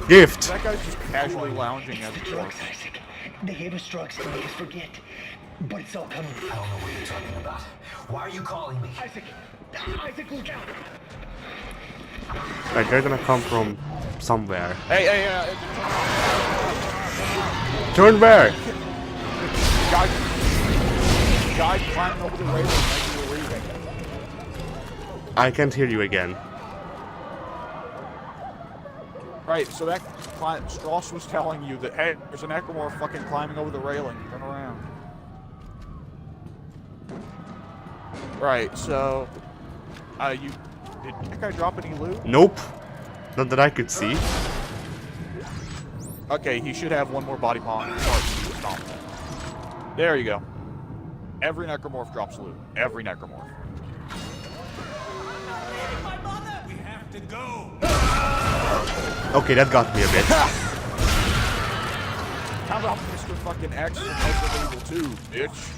Gift! That guy's just casually lounging as a corpse. Isaac, they gave us drugs to make us forget. But it's all coming. I don't know what you're talking about. Why are you calling me? Isaac! Isaac, look out! Like, they're gonna come from somewhere. Hey, Turn where? Guy climbing over the railing like you were leaving. I can't hear you again. Right, so that Strauss was telling you that, hey, there's an necromorph fucking climbing over the railing. Turn around. Right, so... did that guy drop any loot? Nope. Not that I could see. Okay, he should have one more body part. There you go. Every necromorph drops loot. Every necromorph. We have to go! Okay, that got me a bit. How about Mr. fucking X from Resident Evil 2, bitch?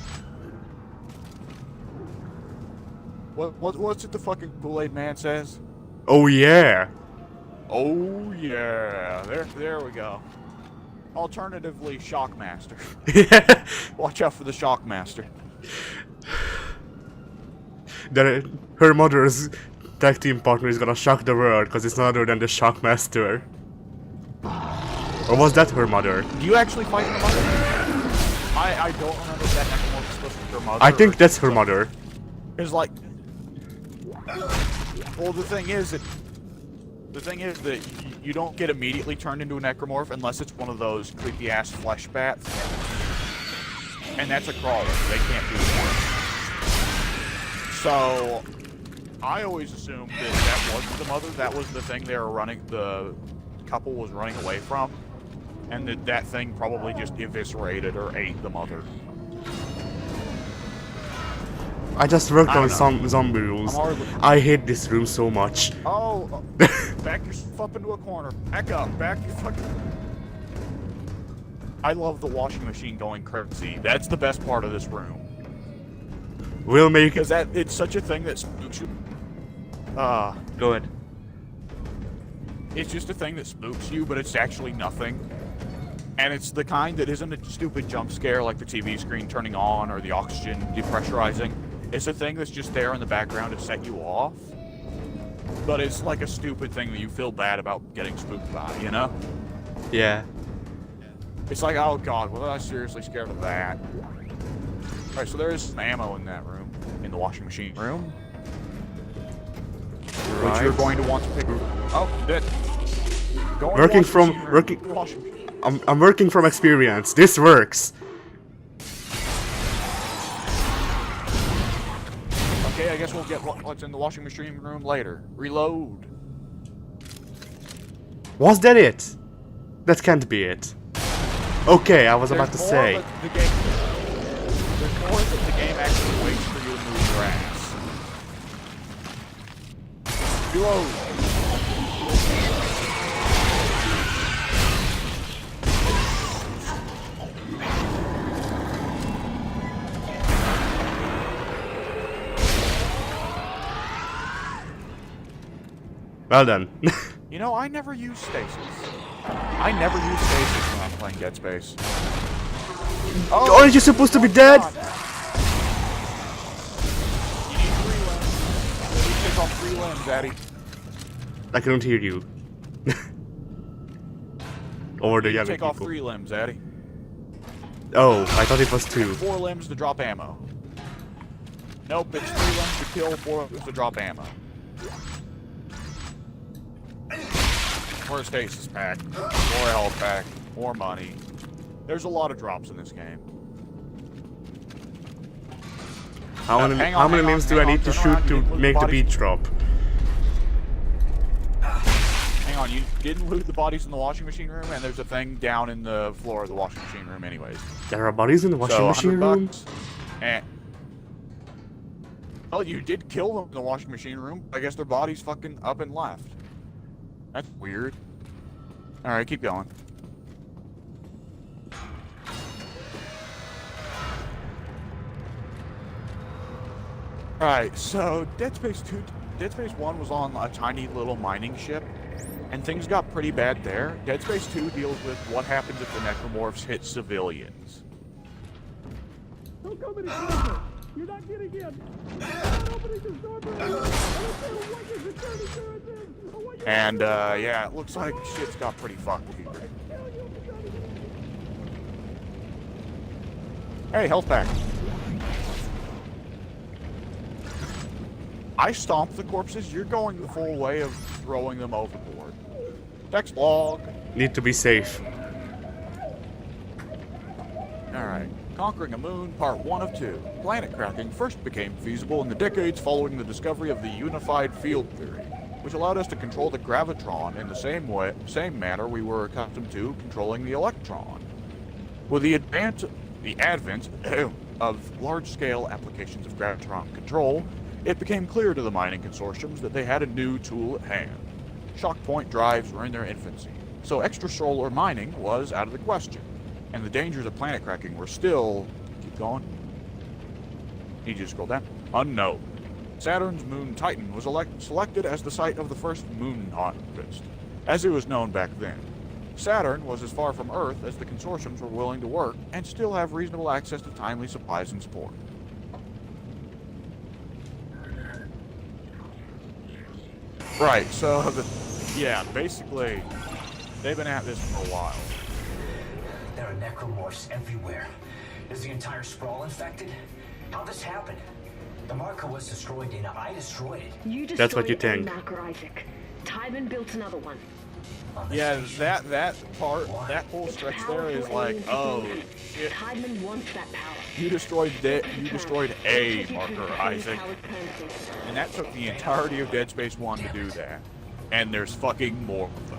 What's it the fucking Kool-Aid Man says? Oh yeah. Oh yeah. There we go. Alternatively, Shockmaster. Watch out for the Shockmaster. Her mother's tag team partner is gonna shock the world because it's none other than the Shockmaster. Or was that her mother? Do you actually fight her mother? I don't remember if that necromorph is supposed to be her mother. I think that's her mother. It's like... Well, the thing is that you don't get immediately turned into a necromorph unless it's one of those creepy-ass flesh bats. And that's a crawler. They can't do that. So, I always assumed that wasn't the mother. That was the thing the couple was running away from. And that thing probably just eviscerated or ate the mother. I just worked on some zombie rules. I hate this room so much. Oh, back yourself up into a corner. Back up, back your fucking... I love the washing machine going crazy. That's the best part of this room. We'll make it. Because it's such a thing that spooks you. Go ahead. It's just a thing that spooks you, but it's actually nothing. And it's the kind that isn't a stupid jump scare like the TV screen turning on or the oxygen depressurizing. It's a thing that's just there in the background to set you off. But it's like a stupid thing that you feel bad about getting spooked by, you know? Yeah. It's like, oh god, was I seriously scared of that? Alright, so there is some ammo in that room. In the washing machine room. Which you're going to want to pick... Oh, that... I'm working from experience. This works. Okay, I guess we'll get what's in the washing machine room later. Reload. Was that it? That can't be it. Okay, I was about to say. There's more that the game actually waits for you to move your ass. Reload. Well done. You know, I never use stasis. I never use stasis when I'm playing Dead Space. Oh, aren't you supposed to be dead? God. You need 3 limbs. You take off 3 limbs, Addy. I couldn't hear you. Or the You other take off people. 3 limbs, Addy. Oh, I thought it was 2. 4 limbs to drop ammo. Nope, it's 3 limbs to kill, 4 limbs to drop ammo. More stasis pack, more health pack, more money. There's a lot of drops in this game. How many names do I need to shoot to make the beat drop? Hang on, you didn't loot the bodies in the washing machine room, and there's a thing down in the floor of the washing machine room anyways. There are bodies in the washing So, machine room? $100, and... Well, you did kill them in the washing machine room. I guess their bodies fucking up and left. That's weird. Alright, keep going. Alright, so Dead Space 1 was on a tiny little mining ship, and things got pretty bad there. Dead Space 2 deals with what happens if the necromorphs hit civilians. Don't come any closer. You're not getting in. I'm not opening this door for you. I don't care what your security clearance is or what your... And, yeah, it looks like shit's got pretty fucked here. Hey, health pack. I stomp the corpses, you're going the full way of throwing them overboard. Text log. Need to be safe. Alright. Conquering a Moon, Part 1 of 2. Planet cracking first became feasible in the decades following the discovery of the unified field theory, which allowed us to control the gravitron in the same manner we were accustomed to controlling the electron. With the advent of large-scale applications of gravitron control, it became clear to the mining consortiums that they had a new tool at hand. Shock point drives were in their infancy, so extrasolar mining was out of the question. And the dangers of planet cracking were still... Keep going. Need you to scroll down. Unknown. Saturn's moon Titan was selected as the site of the first moon harvest, as it was known back then. Saturn was as far from Earth as the consortiums were willing to work and still have reasonable access to timely supplies and support. Right, so, yeah, basically, they've been at this for a while. There are necromorphs everywhere. Is the entire sprawl infected? How'd this happen? The marker was destroyed, Dana. I destroyed it. You destroyed That's what you a think. marker, Isaac. Tiedemann built another one. Yeah, that part, that whole stretch there is like, oh, shit. Tiedemann wants that power. You destroyed a marker, Isaac. And that took the entirety of Dead Space 1 to do that. And there's fucking more of them.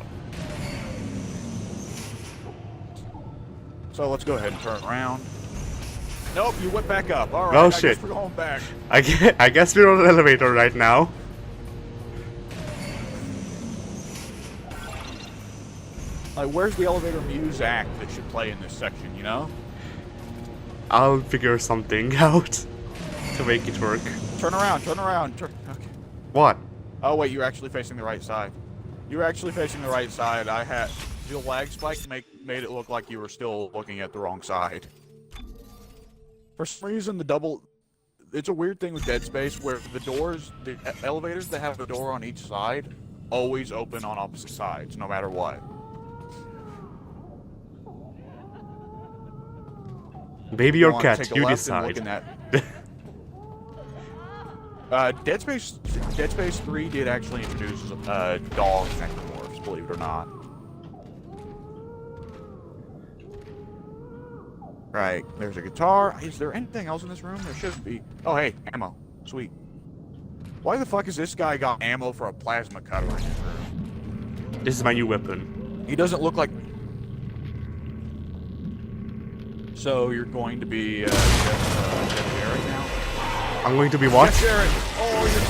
So let's go ahead and turn around. Nope, you went back up. Alright, Oh, I shit. guess we're going back. I guess we're on an elevator right now. Like, where's the elevator music that should play in this section, you know? I'll figure something out to make it work. Turn around, okay. What? Oh wait, you're actually facing the right side. You were actually facing the right side. I had the lag spike made it look like you were still looking at the wrong side. For some reason, it's a weird thing with Dead Space where the elevators that have a door on each side always open on opposite sides, no matter what. Baby or wanna cat, take a you left and look decide. in that. Dead Space 3 did actually introduce dog necromorphs, believe it or not. Right, there's a guitar. Is there anything else in this room? There shouldn't be. Oh, hey, ammo. Sweet. Why the fuck has this guy got ammo for a plasma cutter in his room? This is my new weapon. He doesn't look like... So you're going to be Jeff Jarrett now? I'm going to be what? Jeff Jarrett! Oh, you're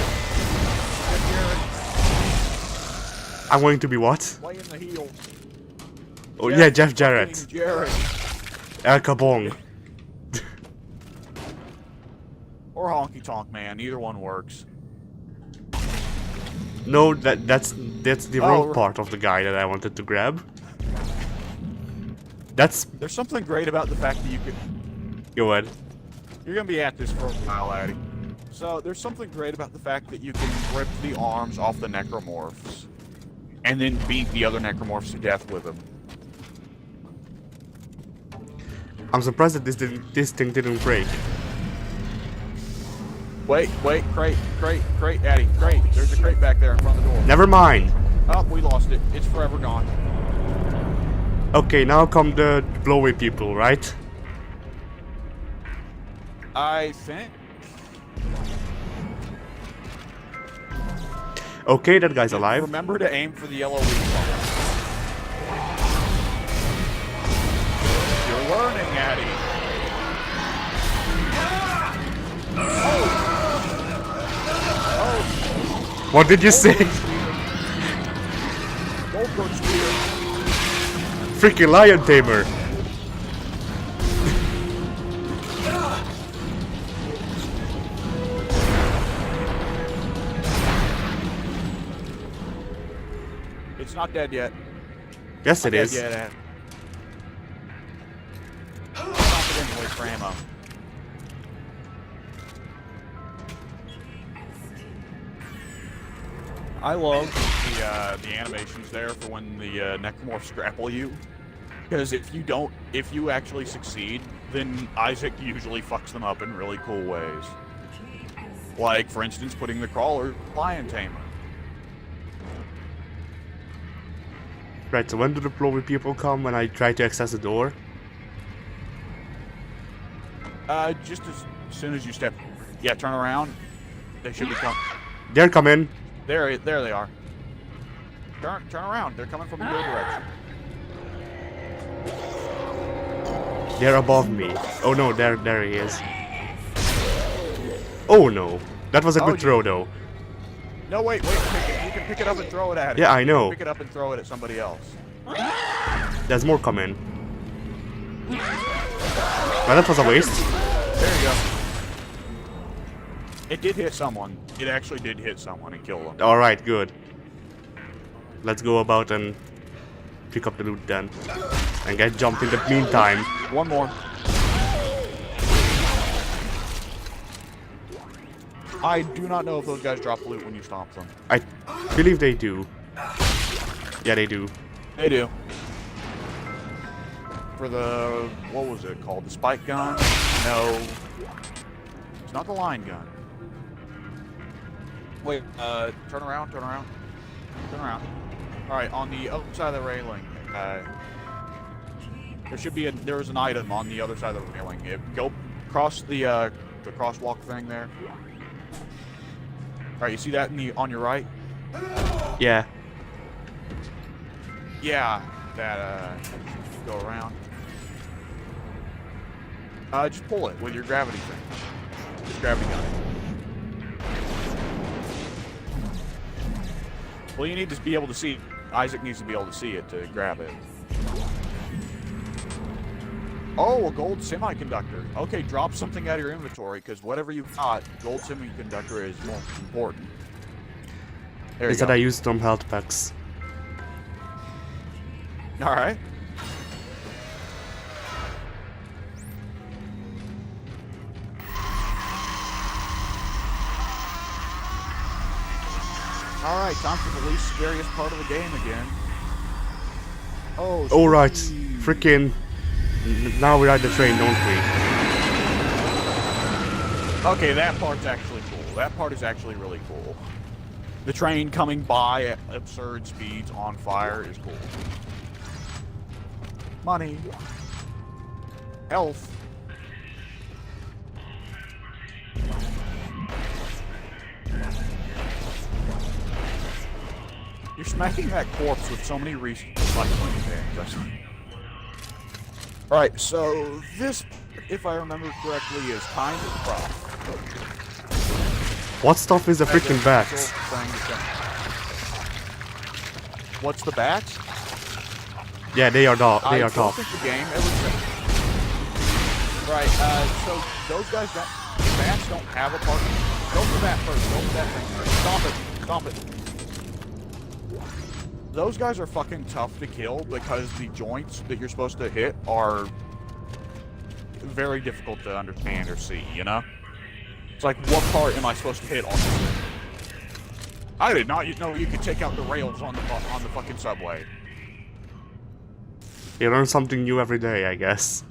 Jeff Jarrett! I'm going to be what? Way in the heel. Oh yeah, Jeff Jarrett. Jarrett. El Kabong. Or Honky Tonk Man, either one works. No, that's the wrong part of the guy that I wanted to grab. That's... There's something great about the fact that you can... Go ahead. You're gonna be at this for a while, Addy. So, there's something great about the fact that you can rip the arms off the necromorphs. And then beat the other necromorphs to death with them. I'm surprised that this thing didn't break. Wait, crate, Addy, crate. There's a crate back there in front of the door. Never mind. Oh, we lost it. It's forever gone. Okay, now come the blowy people, right? I think. Okay, that guy's alive. Remember to aim for the yellow leaf. You're learning, Addy. What did you say? Goldberg spear. Freaking lion tamer. It's not dead yet. Yes, it is. Not dead yet, Addy. Stop it anyway for ammo. I love the animations there for when the necromorphs grapple you, because if you actually succeed, then Isaac usually fucks them up in really cool ways. Like, for instance, putting the crawler lion tamer. Right, so when do the blowy people come when I try to access the door? Just as soon as you step, yeah, turn around. They should be coming. They're coming. There they are. Turn around. They're coming from your direction. They're above me. Oh no, there he is. Oh no, that was a good throw though. No, wait. You can pick it up and throw it at it. Yeah, I know. Pick it up and throw it at somebody else. There's more coming. Well, that was a waste. There you go. It did hit someone. It actually did hit someone and kill them. Alright, good. Let's go about and pick up the loot then. And get jumped in the meantime. One more. I do not know if those guys drop loot when you stomp them. I believe they do. Yeah, they do. They do. For the... what was it called? The spike gun? No. It's not the line gun. Wait, turn around. Alright, on the other side of the railing, there was an item on the other side of the railing. Go across the crosswalk thing there. Alright, you see that on your right? Yeah. Yeah, that, go around. Just pull it with your gravity thing. Just gravity gun it. Well, you need to be able to see. Isaac needs to be able to see it to grab it. Oh, a gold semiconductor. Okay, drop something out of your inventory, because whatever you got, gold semiconductor is more important. There you Is that go. I used some health packs. Alright. Alright, time for the least scariest part of the game again. Oh, Alright, freaking... Now we ride the train, don't we? Okay, that part's actually cool. That part is actually really cool. The train coming by at absurd speeds on fire is cool. Money. Health. You're smacking that corpse with so many recycling things. Alright, so this, if I remember correctly, is kind of rough. What stuff is the freaking bats? What's the bats? Yeah, they are tough. I don't think the game ever said. Right, so those guys don't, the bats don't have a partner. Go for that first, go for that thing. Stomp it. those guys are fucking tough to kill because the joints that you're supposed to hit are very difficult to understand or see, you know? It's like, what part am I supposed to hit on this thing? I did not know you could take out the rails on the fucking subway. You learn something new every day, I guess.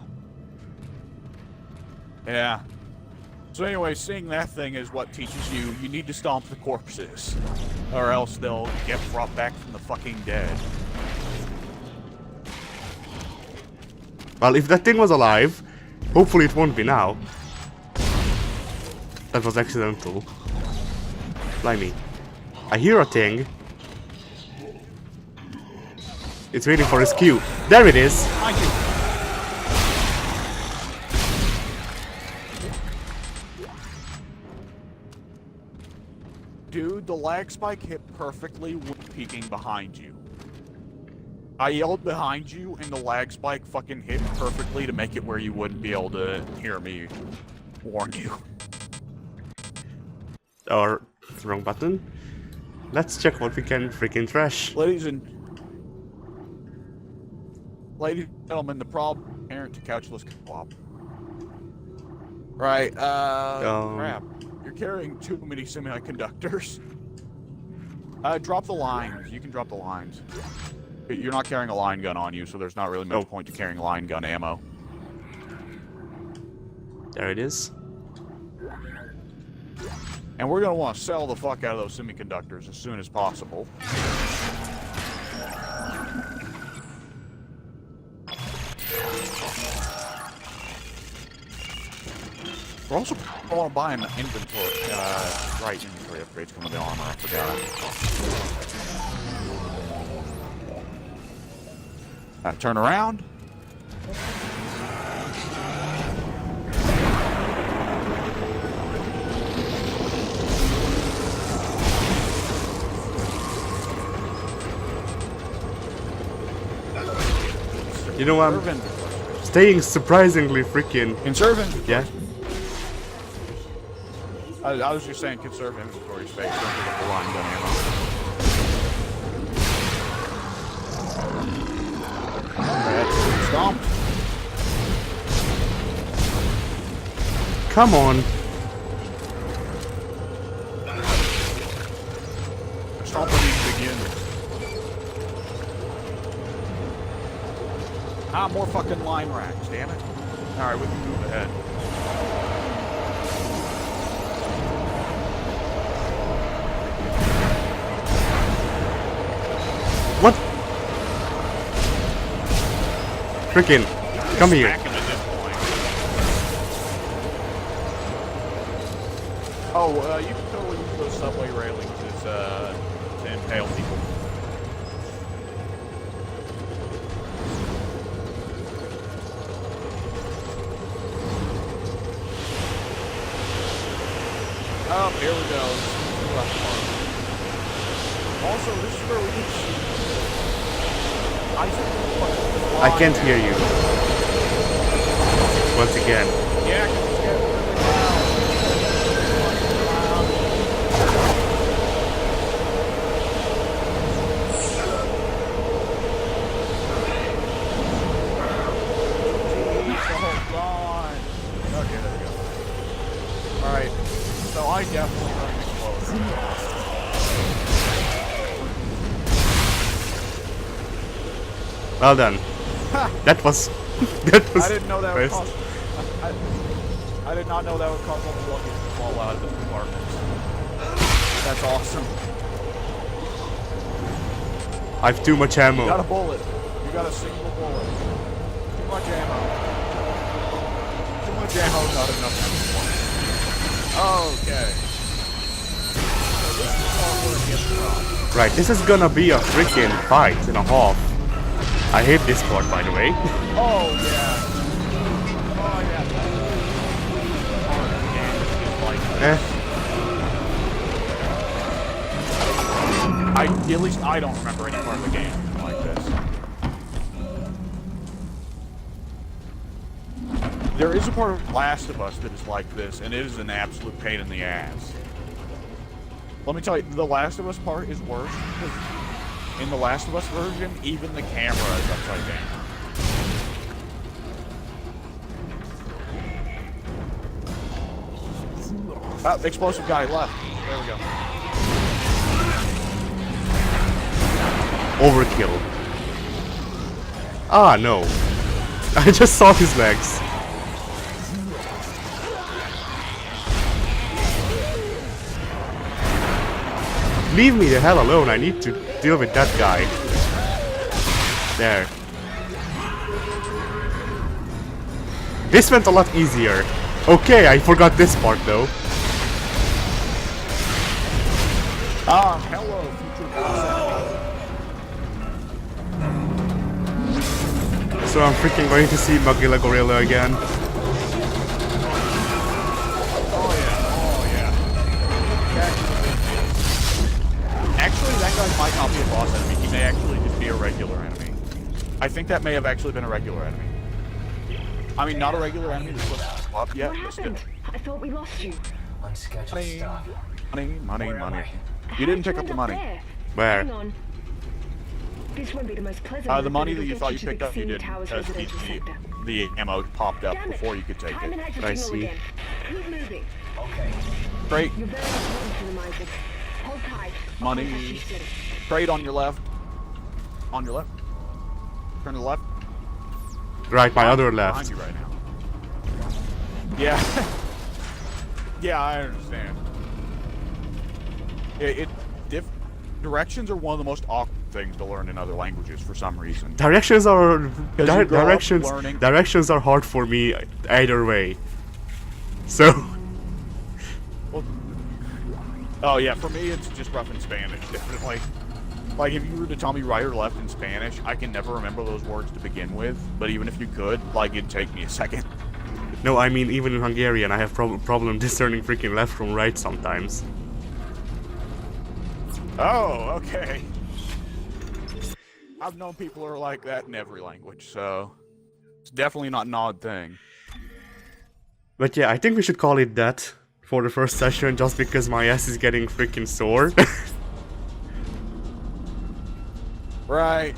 Yeah. So anyway, seeing that thing is what teaches you need to stomp the corpses, or else they'll get brought back from the fucking dead. Well, if that thing was alive, hopefully it won't be now. That was accidental. Blimey. I hear a thing. It's waiting for his cue. There it is! Thank you. Dude, the lag spike hit perfectly with peeking behind you. I yelled behind you, and the lag spike fucking hit perfectly to make it where you wouldn't be able to hear me warn you. Or, wrong button. Let's check what we can freaking trash. Ladies and gentlemen, the problem inherent to couchless co-op. Right, crap. You're carrying too many semiconductors. Drop the lines. You can drop the lines. You're not carrying a line gun on you, so there's not really much point to carrying line gun ammo. There it is. And we're gonna want to sell the fuck out of those semiconductors as soon as possible. We're also want to buy an inventory, right, inventory upgrades coming with the armor, I forgot. Turn around. You know, I'm staying surprisingly freaking... Conserve inventory. Yeah. I was just saying conserve inventory space. Don't forget the line gun ammo. That's stomped. Come on. Stomping needs to begin. Ah, more fucking line racks, damn it. Alright, we can move ahead. What? Freaking, come here. Smack him at this point. Oh, you can totally use those subway railings as, to impale people. Oh, here we go. Also, this is where we can see. I can't hear you. Once again. Yeah, 'cause it's getting really Hold on. Okay, there we go. Alright, so I definitely run explode. Well done. That was... that was... I didn't know that would first. cause... I did not know that would cause all the luggage to fall out of this compartment. That's awesome. I have too much ammo. You got a bullet. You got a single bullet. Too much ammo. Too much ammo, not enough ammo. Okay. So this is all where it gets rough. Right, this is gonna be a freaking fight and a half. I hate this part, by the way. Oh, yeah. Oh, yeah. At least I don't remember any part of the game like this. There is a part of Last of Us that is like this, and it is an absolute pain in the ass. Let me tell you, the Last of Us part is worse because in the Last of Us version, even the camera is upside down. Ah, explosive guy left. There we go. Overkill. Ah, no. I just saw his legs. Leave me the hell alone, I need to deal with that guy. There. This went a lot easier. Okay, I forgot this part though. Ah, hello, future boss enemy. So I'm freaking going to see Magilla Gorilla again. Actually, that guy might not be a boss enemy. He may actually just be a regular enemy. I think that may have actually been a regular enemy. I mean, not a regular enemy that's supposed to pop yet. What happened? I thought we lost you. Unscheduled stuff. Money. You didn't pick up the money. Where? Hang on. This won't be the most pleasant. The money that you thought you to the picked up, you Cassini didn't, Towers because residential sector. the ammo popped up Damn it. before you could take Time and it. exit I signal see. again. Keep moving. Okay. Crate, You're very important to them, Isaac. Hold tight. I'll Money. contact you soon. crate on your left. On your left. Turn to the left. Right, my other Behind left. you right now. Yeah. Yeah, I understand. Directions are one of the most awkward things to learn in other languages for some reason. Directions are you grow up learning- directions are hard for me either way. So Well, oh yeah, for me it's just rough in Spanish, definitely. Like if you were to tell me right or left in Spanish, I can never remember those words to begin with. But even if you could, like it'd take me a second. no, I mean even in Hungarian I have problem discerning freaking left from right sometimes. Oh, okay. I've known people who are like that in every language, so it's definitely not an odd thing. But yeah, I think we should call it that for the first session just because my ass is getting freaking sore. Right,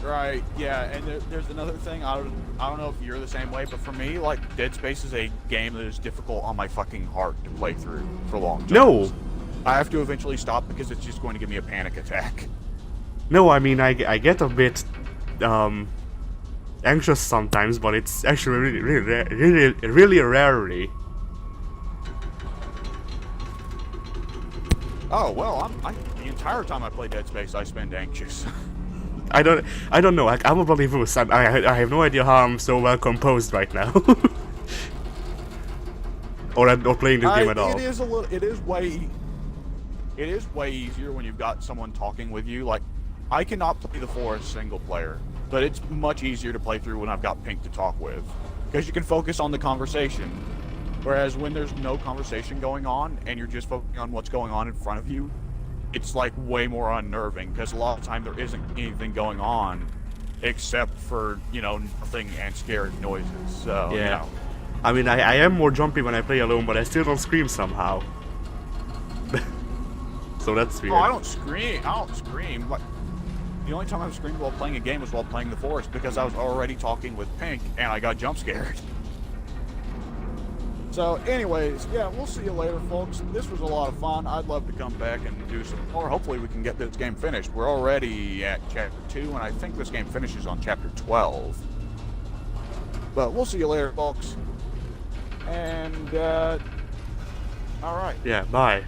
yeah, and there's another thing, I don't know if you're the same way, but for me, like, Dead Space is a game that is difficult on my fucking heart to play through for long times. No! I have to eventually stop because it's just going to give me a panic attack. No, I mean I get a bit anxious sometimes, but it's actually really rarely. Oh, well, the entire time I play Dead Space, I spend anxious. I don't know. I'm a bloody wuss. I have no idea how I'm so well composed right now. or playing this game at all. It is way easier when you've got someone talking with you. Like, I cannot play the Forest single player, but it's much easier to play through when I've got Pink to talk with, because you can focus on the conversation. Whereas when there's no conversation going on and you're just focusing on what's going on in front of you, it's like way more unnerving, because a lot of the time there isn't anything going on except for, you know, nothing and scary noises. So, Yeah. you know. I mean, I am more jumpy when I play alone, but I still don't scream somehow. So that's weird. Oh, I don't scream. Like, the only time I've screamed while playing a game was while playing The Forest, because I was already talking with Pink and I got jump scared. So, anyways, yeah, we'll see you later, folks. This was a lot of fun. I'd love to come back and do some more. Hopefully we can get this game finished. We're already at Chapter 2, and I think this game finishes on Chapter 12. But we'll see you later, folks. And, alright. Yeah, bye.